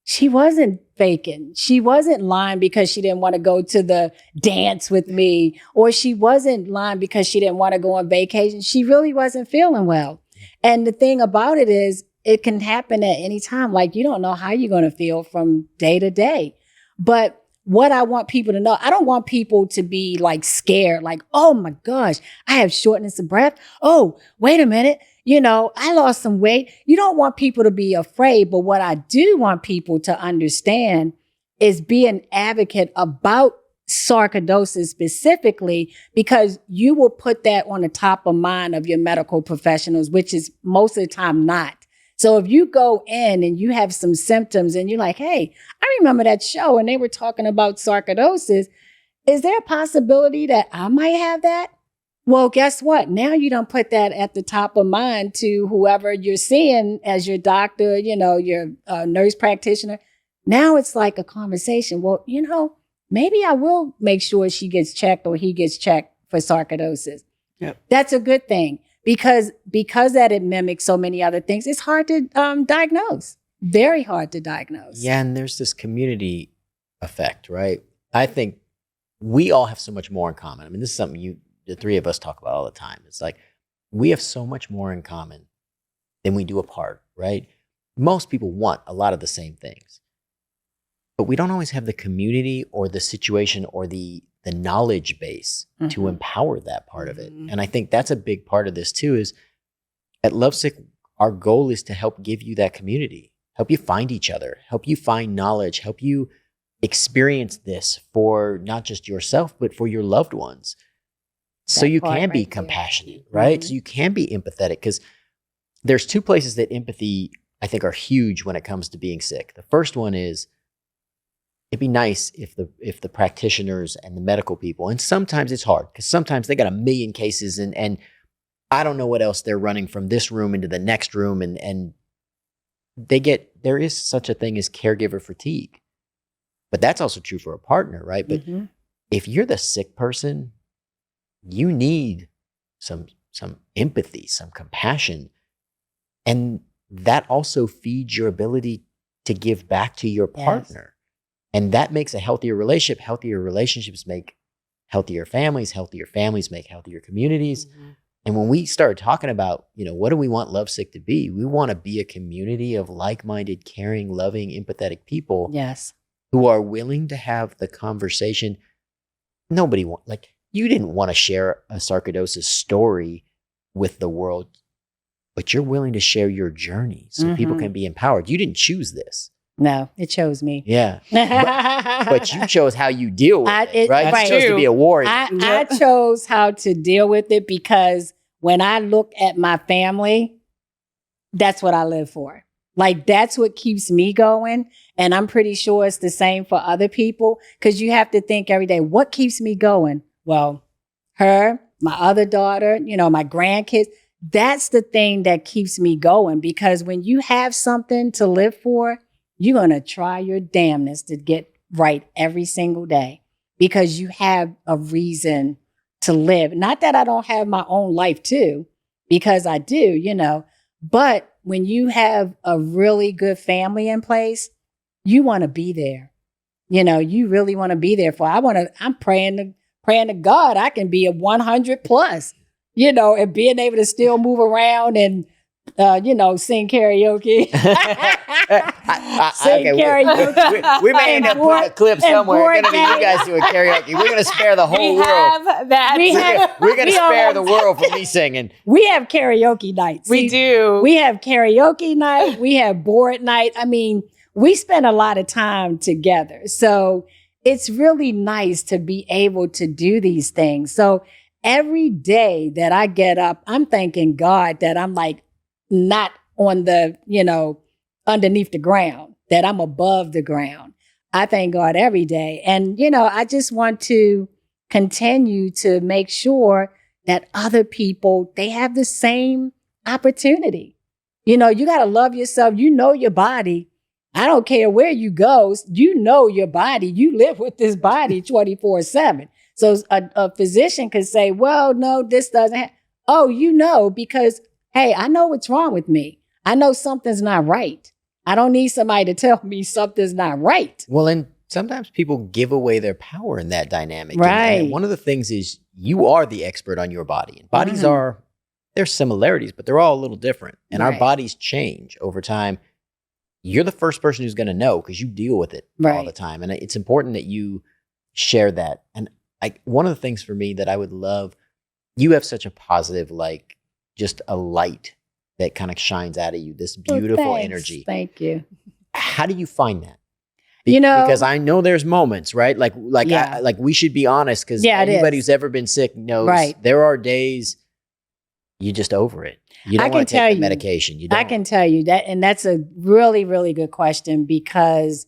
she wasn't faking. She wasn't lying because she didn't want to go to the dance with me, or she wasn't lying because she didn't want to go on vacation. She really wasn't feeling well. And the thing about it is, it can happen at any time. Like, you don't know how you're going to feel from day to day. But what I want people to know, I don't want people to be like scared, like, oh my gosh, I have shortness of breath. Oh, wait a minute. You know, I lost some weight. You don't want people to be afraid. But what I do want people to understand is be an advocate about sarcoidosis specifically, because you will put that on the top of mind of your medical professionals, which is most of the time not. So if you go in and you have some symptoms and you're like, hey, I remember that show and they were talking about sarcoidosis. Is there a possibility that I might have that? Well, guess what? Now you don't put that at the top of mind to whoever you're seeing as your doctor, you know, your nurse practitioner. Now it's like a conversation. Well, you know, maybe I will make sure she gets checked or he gets checked for sarcoidosis. Yep. That's a good thing. Because that it mimics so many other things, it's hard to diagnose. Very hard to diagnose. Yeah, and there's this community effect, right? I think we all have so much more in common. I mean, this is something the three of us talk about all the time. It's like, we have so much more in common than we do apart, right? Most people want a lot of the same things, but we don't always have the community or the situation or the knowledge base to empower that part of it. And I think that's a big part of this too, is at Lovesick, our goal is to help give you that community, help you find each other, help you find knowledge, help you experience this for not just yourself, but for your loved ones. So you can be compassionate, right? So you can be empathetic, because there's two places that empathy, I think, are huge when it comes to being sick. The first one is, it'd be nice if the practitioners and the medical people, and sometimes it's hard because sometimes they got a million cases and I don't know what else they're running from this room into the next room, and there is such a thing as caregiver fatigue. But that's also true for a partner, right? But if you're the sick person, you need some empathy, some compassion. And that also feeds your ability to give back to your partner. Yes. And that makes a healthier relationship. Healthier relationships make healthier families. Healthier families make healthier communities. And when we start talking about, you know, what do we want Lovesick to be? We want to be a community of like-minded, caring, loving, empathetic people. Yes. Who are willing to have the conversation. You didn't want to share a sarcoidosis story with the world, but you're willing to share your journey so people can be empowered. You didn't choose this. No, it chose me. Yeah. but you chose how you deal with it, right? Right. You chose to be a warrior. I chose how to deal with it because when I look at my family, that's what I live for. Like, that's what keeps me going. And I'm pretty sure it's the same for other people, because you have to think every day, what keeps me going? Well, her, my other daughter, my grandkids. That's the thing that keeps me going, because when you have something to live for, you're going to try your damnedest to get right every single day, because you have a reason to live. Not that I don't have my own life too, because I do, but when you have a really good family in place, you want to be there. You really want to be there for. I'm praying to God I can be a 100 plus, and being able to still move around and sing karaoke. Karaoke. We may end up putting a clip somewhere. It's going to be you guys doing karaoke. We're going to spare the whole world. We're going to spare the world from me singing. We have karaoke nights. We do. We have karaoke night. We have board night. I mean, we spend a lot of time together. So it's really nice to be able to do these things. So every day that I get up, I'm thanking God that I'm like not on the, underneath the ground, that I'm above the ground. I thank God every day. And, I just want to continue to make sure that other people, they have the same opportunity. You got to love yourself. Your body. I don't care where you go. Your body. You live with this body 24/7. So a physician could say, well, no, this doesn't happen. Oh, because, hey, I know what's wrong with me. I know something's not right. I don't need somebody to tell me something's not right. Well, and sometimes people give away their power in that dynamic. Right. And one of the things is you are the expert on your body. And bodies there's similarities, but they're all a little different. And our bodies change over time. You're the first person who's going to know because you deal with it all the time. And it's important that you share that. And one of the things for me that I would love, you have such a positive, just a light that kind of shines out of you, this beautiful energy. Thank you. How do you find that? Because I know there's moments, right? Like we should be honest, because anybody who's ever been sick knows there are days you just over it. You don't want to take the medication. You don't. I can tell you that, and that's a really, really good question, because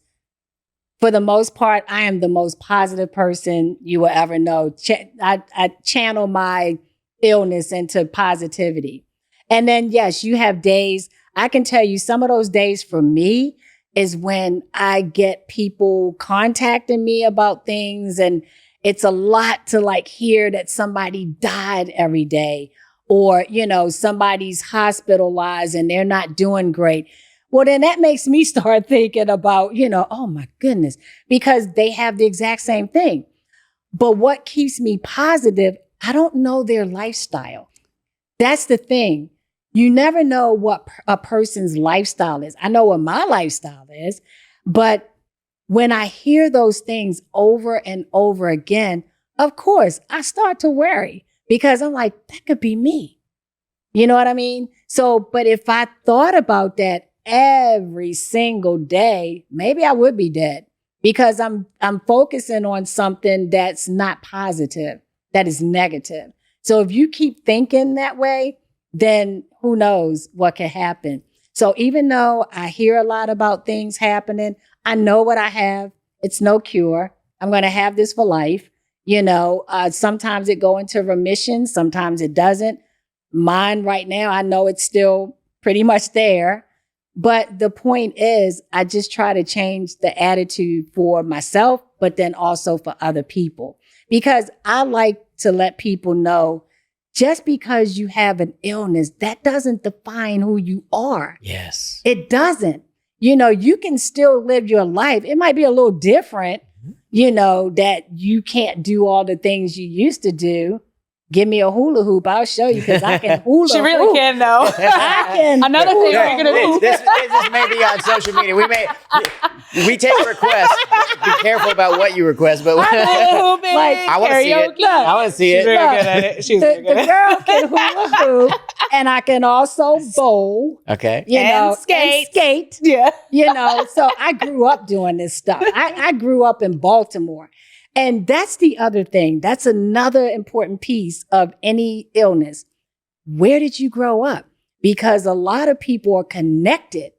for the most part, I am the most positive person you will ever know. I channel my illness into positivity. And then, yes, you have days. I can tell you some of those days for me is when I get people contacting me about things, and it's a lot to hear that somebody died every day, or, somebody's hospitalized and they're not doing great. Well, then that makes me start thinking about, oh my goodness, because they have the exact same thing. But what keeps me positive, I don't know their lifestyle. That's the thing. You never know what a person's lifestyle is. I know what my lifestyle is, but when I hear those things over and over again, of course, I start to worry, because I'm like, that could be me. You know what I mean? So, but if I thought about that every single day, maybe I would be dead, because I'm focusing on something that's not positive, that is negative. So if you keep thinking that way, then who knows what can happen. So even though I hear a lot about things happening, I know what I have. It's no cure. I'm going to have this for life. Sometimes it go into remission. Sometimes it doesn't. Mine right now, I know it's still pretty much there. But the point is, I just try to change the attitude for myself, but then also for other people. Because I like to let people know, just because you have an illness, that doesn't define who you are. Yes. It doesn't. You can still live your life. It might be a little different, that you can't do all the things you used to do. Give me a hula hoop. I'll show you, because I can hula hoop. She really can, though. I can. Another thing we're going to do. This may be on social media. We take requests. Be careful about what you request. But I want to see it. I want to see it. She's really good at it. She's really good at it. The girl can hula hoop, and I can also bowl. Okay. And skate. Yeah. So I grew up doing this stuff. I grew up in Baltimore. And that's the other thing. That's another important piece of any illness. Where did you grow up? Because a lot of people are connected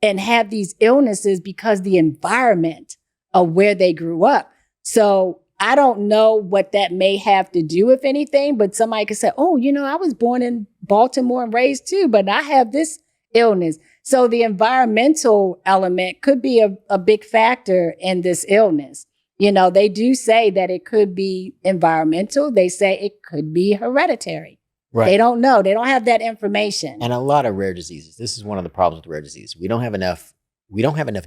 and have these illnesses because the environment of where they grew up. So I don't know what that may have to do, if anything, but somebody could say, oh, I was born in Baltimore and raised too, but I have this illness. So the environmental element could be a big factor in this illness. They do say that it could be environmental. They say it could be hereditary. Right. They don't know. They don't have that information. And a lot of rare diseases. This is one of the problems with rare disease. We don't have enough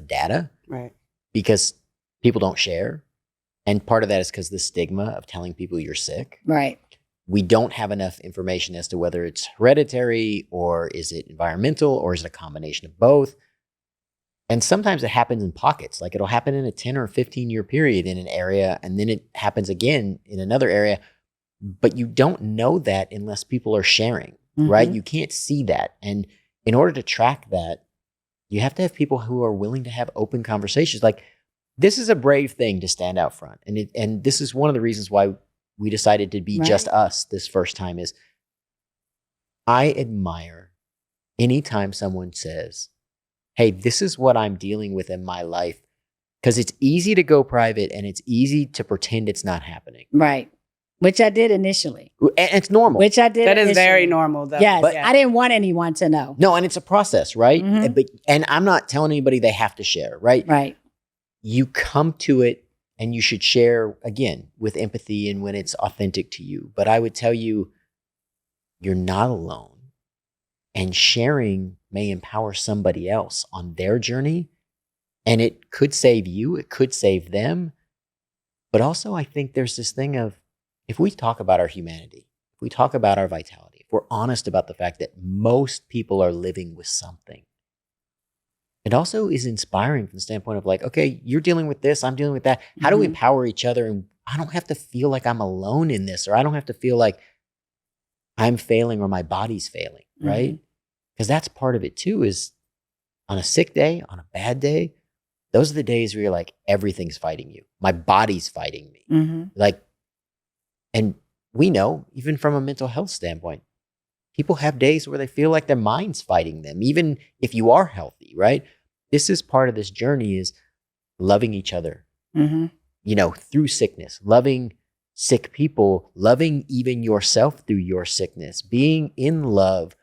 data. Right. Because people don't share. And part of that is because the stigma of telling people you're sick. Right. We don't have enough information as to whether it's hereditary or is it environmental or is it a combination of both. And sometimes it happens in pockets. Like it'll happen in a 10 or 15 year period in an area, and then it happens again in another area. But you don't know that unless people are sharing, right? You can't see that. And in order to track that, you have to have people who are willing to have open conversations. Like, this is a brave thing to stand out front. And this is one of the reasons why we decided to be just us this first time is I admire anytime someone says, hey, this is what I'm dealing with in my life. Because it's easy to go private and it's easy to pretend it's not happening. Right. Which I did initially. And it's normal. Which I did That initially. is very normal, though. Yes, But- I didn't want anyone to know. No, and it's a process, right? Mhm. And I'm not telling anybody they have to share, right? Right. You come to it and you should share, again, with empathy and when it's authentic to you. But I would tell you, you're not alone. And sharing may empower somebody else on their journey. And it could save you, it could save them. But also, I think there's this thing of, if we talk about our humanity, if we talk about our vitality, if we're honest about the fact that most people are living with something, it also is inspiring from the standpoint of like, okay, you're dealing with this, I'm dealing with that. How do we empower each other? And I don't have to feel like I'm alone in this, or I don't have to feel like I'm failing or my body's failing, right? Because that's part of it too, is on a sick day, on a bad day, those are the days where you're like, everything's fighting you. My body's fighting me. Like, and we know, even from a mental health standpoint, people have days where they feel like their mind's fighting them, even if you are healthy, right? This is part of this journey, is loving each other, through sickness, loving sick people, loving even yourself through your sickness, being in love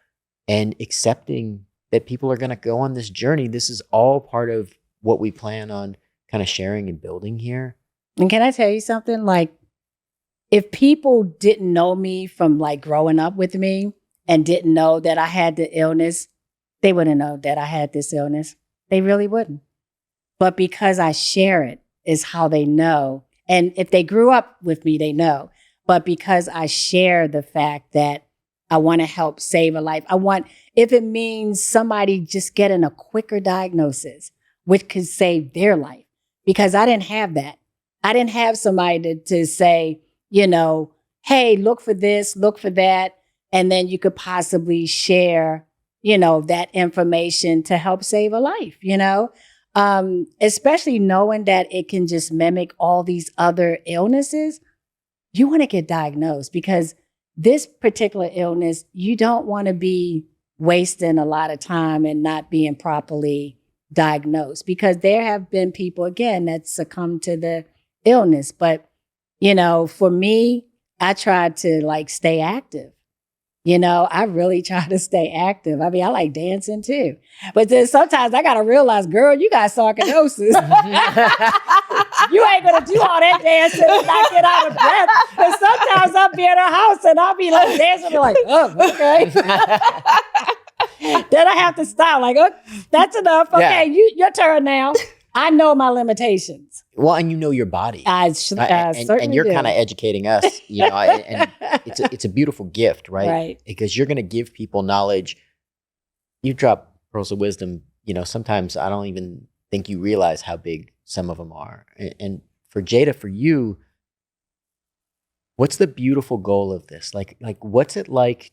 and accepting that people are going to go on this journey. This is all part of what we plan on kind of sharing and building here. And can I tell you something? Like, if people didn't know me from like growing up with me and didn't know that I had the illness, they wouldn't know that I had this illness. They really wouldn't. But because I share it is how they know. And if they grew up with me, they know. But because I share the fact that I want to help save a life, if it means somebody just getting a quicker diagnosis, which could save their life, because I didn't have that. I didn't have somebody to say, hey, look for this, look for that. And then you could possibly share, that information to help save a life, especially knowing that it can just mimic all these other illnesses. You want to get diagnosed, because this particular illness, you don't want to be wasting a lot of time and not being properly diagnosed, because there have been people, again, that succumbed to the illness. But for me, I tried to like stay active. I really try to stay active. I mean, I like dancing too. But then sometimes I got to realize, girl, you got sarcoidosis. You ain't going to do all that dancing and not get out of breath. But sometimes I'll be at her house and I'll be like dancing, like, oh, okay. Then I have to stop. Like, oh, that's enough. Okay, your turn now. I know my limitations. Well, and you know your body. I certainly and you're do. kind of educating us, and it's a beautiful gift, right? Right. Because you're going to give people knowledge. You drop pearls of wisdom, sometimes I don't even think you realize how big some of them are. And for Jada, for you, what's the beautiful goal of this? Like what's it like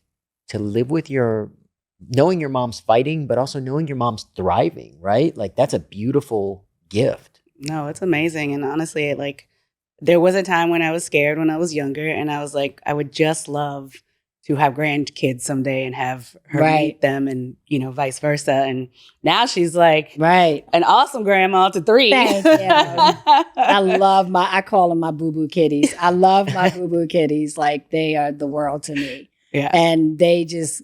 to live with knowing your mom's fighting, but also knowing your mom's thriving, right? Like, that's a beautiful gift. No, it's amazing. And honestly, there was a time when I was scared when I was younger, and I was like, I would just love to have grandkids someday and have her Right. meet them, and vice versa. And now she's like Right. an awesome grandma to 3. Thank you. I call them my boo-boo kitties. I love my boo-boo kitties. Like, they are the world to me. Yeah. And they just,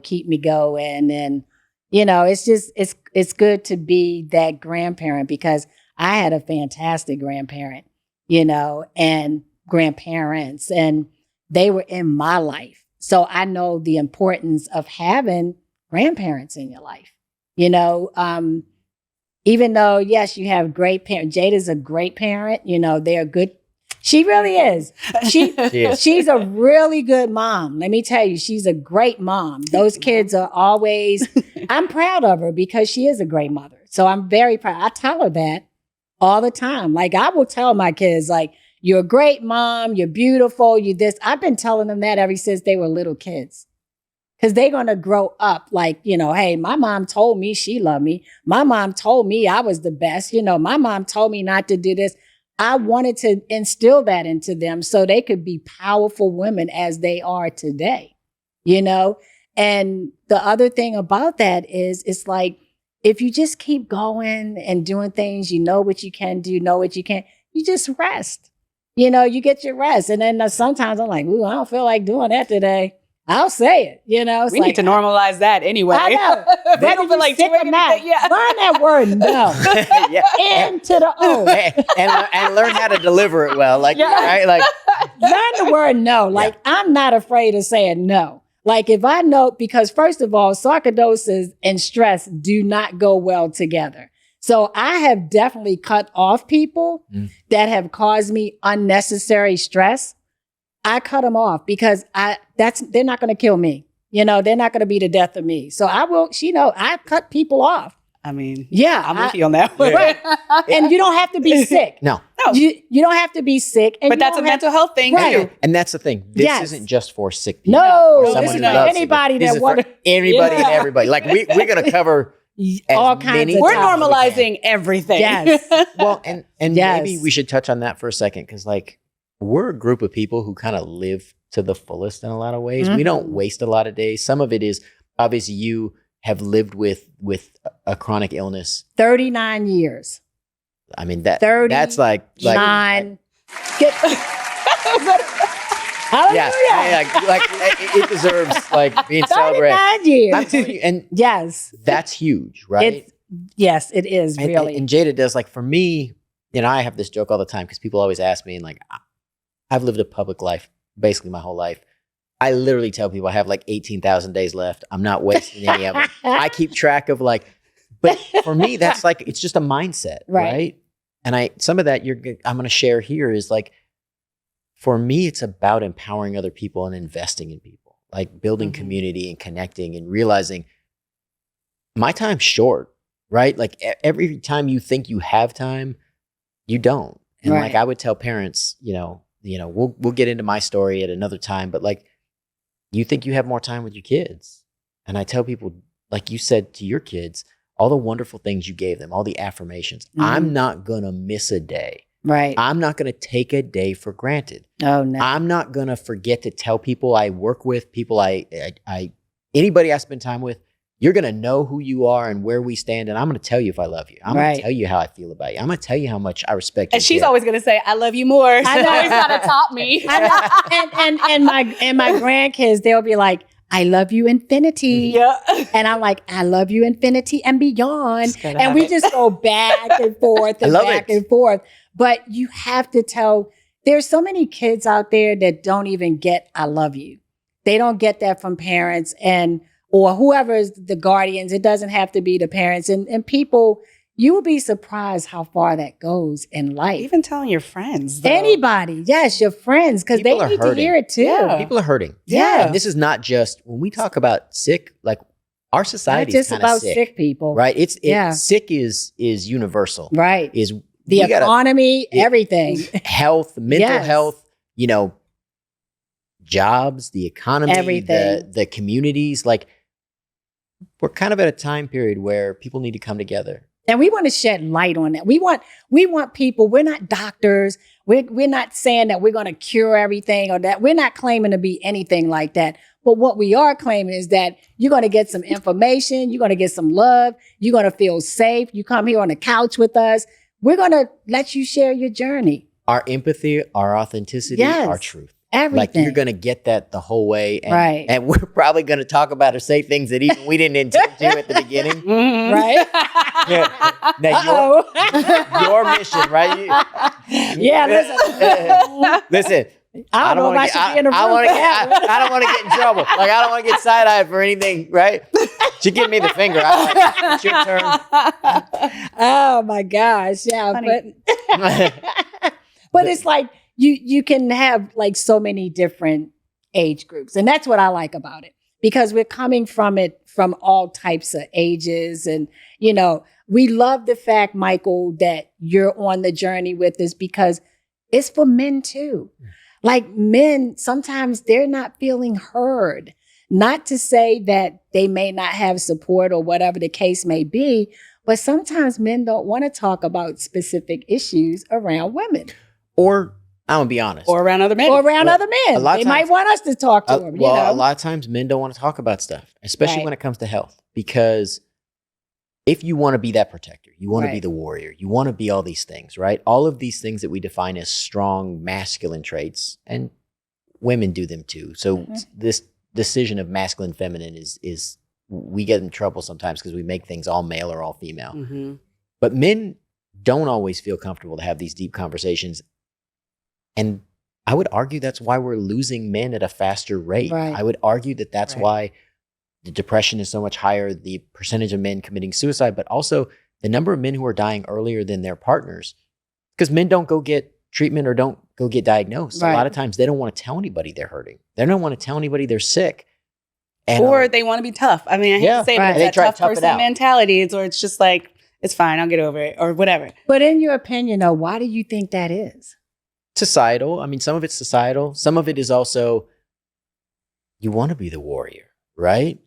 keep me going. And, it's good to be that grandparent, because I had a fantastic grandparent, and grandparents, and they were in my life. So I know the importance of having grandparents in your life, even though, yes, you have great parents. Jada's a great parent. They're good. She really is. She's a really good mom. Let me tell you, she's a great mom. Those kids are always, I'm proud of her because she is a great mother. So I'm very proud. I tell her that all the time. Like, I will tell my kids, like, you're a great mom, you're beautiful, you this. I've been telling them that ever since they were little kids. Because they're going to grow up like, hey, my mom told me she loved me. My mom told me I was the best. My mom told me not to do this. I wanted to instill that into them so they could be powerful women as they are today, And the other thing about that is, it's like, if you just keep going and doing things, what you can do, know what you can't, you just rest. You get your rest. And then sometimes I'm like, ooh, I don't feel like doing that today. I'll say it, It's we need to normalize that anyway. I know. If I don't feel like doing anything, Learn that word, no. Into the O. and learn how to deliver it well. Like, right? Like, learn the word no. Like, I'm not afraid of saying no. Like, if I know, because first of all, sarcoidosis and stress do not go well together. So I have definitely cut off people that have caused me unnecessary stress. I cut them off because they're not going to kill me. They're not going to be the death of me. So I will, I cut people off. I mean, yeah, I'm with you on that one. Right. And you don't have to be sick. No. You don't have to be sick. And but that's a mental health thing too. And that's the thing. This isn't just for sick people. No, or this is who for loves anybody sick people. that wants anybody and everybody. Like, we're going to cover all kinds of We're topics. normalizing everything. Yes. Well, and maybe we should touch on that for a second, because, like, we're a group of people who kind of live to the fullest in a lot of ways. We don't waste a lot of days. Some of it is, obviously, you have lived with a chronic illness. 39 years. I mean, that's like 9. Yeah, like it deserves like being celebrated. 39 years. I'm telling you, and yes, that's huge, right? Yes, it is really. And Jada does, like, for me, I have this joke all the time because people always ask me, and, like, I've lived a public life basically my whole life. I literally tell people I have like 18,000 days left. I'm not wasting any of them. I keep track of, like, but for me, that's like, it's just a mindset, right? And some of that I'm going to share here is, like, for me, it's about empowering other people and investing in people, like building community and connecting and realizing my time's short, right? Like, every time you think you have time, you don't. And like, I would tell parents, we'll get into my story at another time, but, like, you think you have more time with your kids. And I tell people, like you said to your kids, all the wonderful things you gave them, all the affirmations. I'm not going to miss a day. Right. I'm not going to take a day for granted. Oh, no. I'm not going to forget to tell people I work with, people anybody I spend time with, you're going to know who you are and where we stand. And I'm going to tell you if I love you. I'm going to tell you how I feel about you. I'm going to tell you how much I respect you. And she's always going to say, I love you more. So now he's got to top me. and my grandkids, they'll be like, I love you infinity. Yeah. And I'm like, I love you infinity and beyond. And we just go back and forth and back and forth. But you have to tell, there's so many kids out there that don't even get I love you. They don't get that from parents or whoever is the guardians. It doesn't have to be the parents. And people, you will be surprised how far that goes in life. Even telling your friends. Though. Anybody. Yes, your friends. Because they need to hear it too. Yeah. People are hurting. Yeah. And this is not just, when we talk about sick, like, our society is kind of about sick people. Right? Sick is universal. Right. Is the economy, everything. Health, mental health, jobs, the economy, everything. The communities. Like, we're kind of at a time period where people need to come together. And we want to shed light on that. We want people, we're not doctors. We're not saying that we're going to cure everything or that we're not claiming to be anything like that. But what we are claiming is that you're going to get some information. You're going to get some love. You're going to feel safe. You come here on the couch with us. We're going to let you share your journey. Our empathy, our authenticity, our truth. Everything. Like you're going to get that the whole way. And, right. And we're probably going to talk about or say things that even we didn't intend to at the beginning. Mm-hmm. Right. Yeah. Now your mission, right? Listen. I don't know if I should be in a room. I don't want to get in trouble. Like I don't want to get side-eyed for anything, right? She give me the finger. I'm like, it's your turn. Oh my gosh. Yeah. But it's like you can have like so many different age groups. And that's what I like about it. Because we're coming from it from all types of ages. And, you know, we love the fact, Michael, that you're on the journey with us because it's for men too. Like men, sometimes they're not feeling heard. Not to say that they may not have support or whatever the case may be, but sometimes men don't want to talk about specific issues around women. Or, I'm going to be honest. Or around other men. They might want us to talk to them. Well, a lot of times men don't want to talk about stuff, especially when it comes to health. Because if you want to be that protector, you want to be the warrior, you want to be all these things, right? All of these things that we define as strong masculine traits, and women do them too. So this decision of masculine, feminine is we get in trouble sometimes because we make things all male or all female. Mm-hmm. But men don't always feel comfortable to have these deep conversations. And I would argue that's why we're losing men at a faster rate. Right. I would argue that that's why the depression is so much higher, the percentage of men committing suicide, but also the number of men who are dying earlier than their partners. Because men don't go get treatment or don't go get diagnosed. Right. A lot of times they don't want to tell anybody they're hurting. They don't want to tell anybody they're sick. And, or they want to be tough. I mean, I hate to say it, but it's that tough person mentality. Or it's just like, it's fine, I'll get over it or whatever. But in your opinion, though, why do you think that is? Societal. I mean, some of it's societal. Some of it is also, you want to be the warrior, right?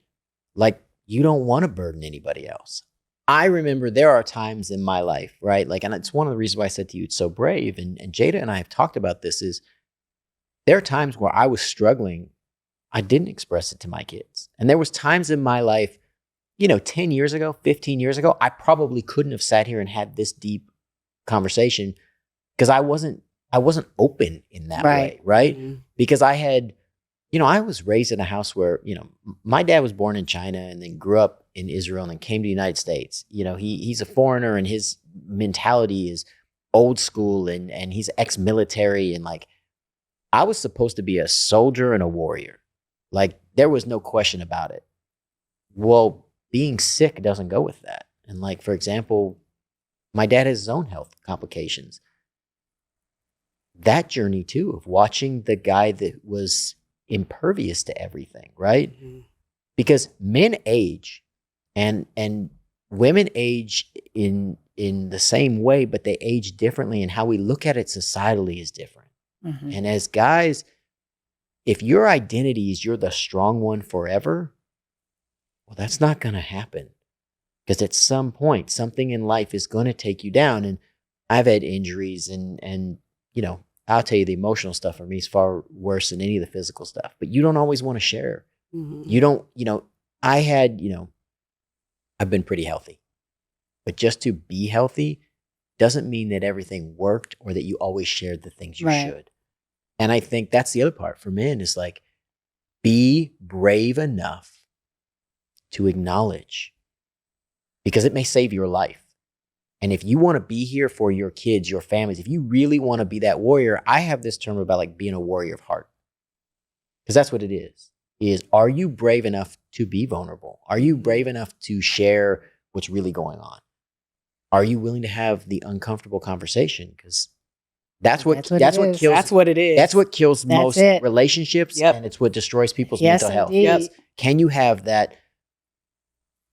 Like, you don't want to burden anybody else. I remember there are times in my life, right? Like, and it's one of the reasons why I said to you, it's so brave. And Jada and I have talked about this is there are times where I was struggling. I didn't express it to my kids. And there was times in my life, 10 years ago, 15 years ago, I probably couldn't have sat here and had this deep conversation because I wasn't open in that way, right? Mm-hmm. Because I had, I was raised in a house where, my dad was born in China and then grew up in Israel and then came to the United States. He's a foreigner and his mentality is old school and he's ex-military. And like, I was supposed to be a soldier and a warrior. Like, there was no question about it. Well, being sick doesn't go with that. And like, for example, my dad has his own health complications. That journey too, of watching the guy that was impervious to everything, right? Mm-hmm. Because men age and women age in the same way, but they age differently, and how we look at it societally is different. Mm-hmm. And as guys, if your identity is you're the strong one forever, well, that's not going to happen. Because at some point, something in life is going to take you down. And I've had injuries and I'll tell you, the emotional stuff for me is far worse than any of the physical stuff. But you don't always want to share. Mm-hmm. You don't, I've been pretty healthy. But just to be healthy doesn't mean that everything worked or that you always shared the things you should. And I think that's the other part for men is like, be brave enough to acknowledge, because it may save your life. And if you want to be here for your kids, your families, if you really want to be that warrior, I have this term about like being a warrior of heart. Because that's what it is are you brave enough to be vulnerable? Are you brave enough to share what's really going on? Are you willing to have the uncomfortable conversation? Because that's what kills. That's what it is. That's what kills most relationships, and it's what destroys people's mental health. Yes. Can you have that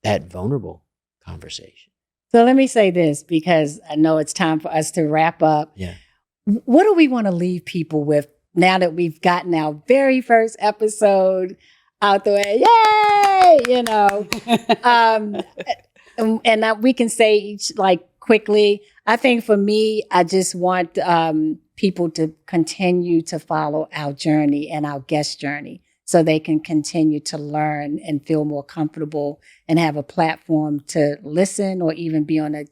vulnerable conversation? So let me say this, because I know it's time for us to wrap up. Yeah. What do we want to leave people with now that we've gotten our very first episode out the way? Yay! And we can say each like quickly. I think for me, I just want people to continue to follow our journey and our guest journey, so they can continue to learn and feel more comfortable and have a platform to listen or even be on a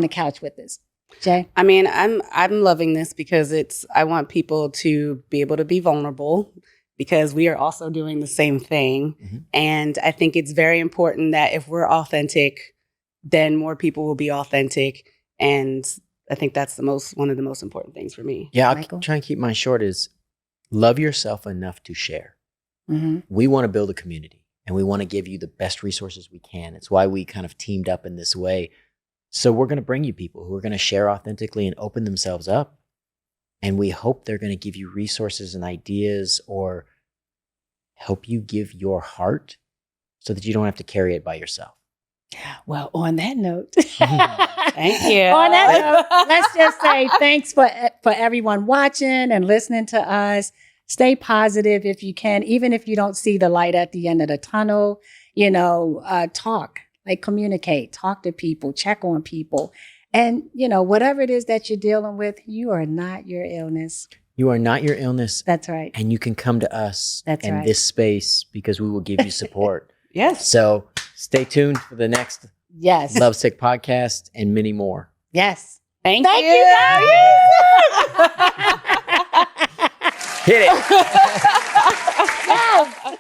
couch with us. Jay? I mean, I'm loving this because I want people to be able to be vulnerable, because we are also doing the same thing. Mm-hmm. And I think it's very important that if we're authentic, then more people will be authentic. And I think that's one of the most important things for me. Yeah, Michael? I'll try and keep mine short. Is love yourself enough to share. Mm-hmm. We want to build a community, and we want to give you the best resources we can. It's why we kind of teamed up in this way. So we're going to bring you people who are going to share authentically and open themselves up. And we hope they're going to give you resources and ideas, or help you give your heart so that you don't have to carry it by yourself. Well, on that note, Thank you. on that note, let's just say thanks for everyone watching and listening to us. Stay positive if you can, even if you don't see the light at the end of the tunnel. Talk, communicate, talk to people, check on people. And, whatever it is that you're dealing with, you are not your illness. You are not your illness. That's right. And you can come to us That's in right. this space, because we will give you support. Yes. So stay tuned for the next Yes. Lovesick podcast and many more. Yes. Thank Thank you. you, guys. Hit it. Yes.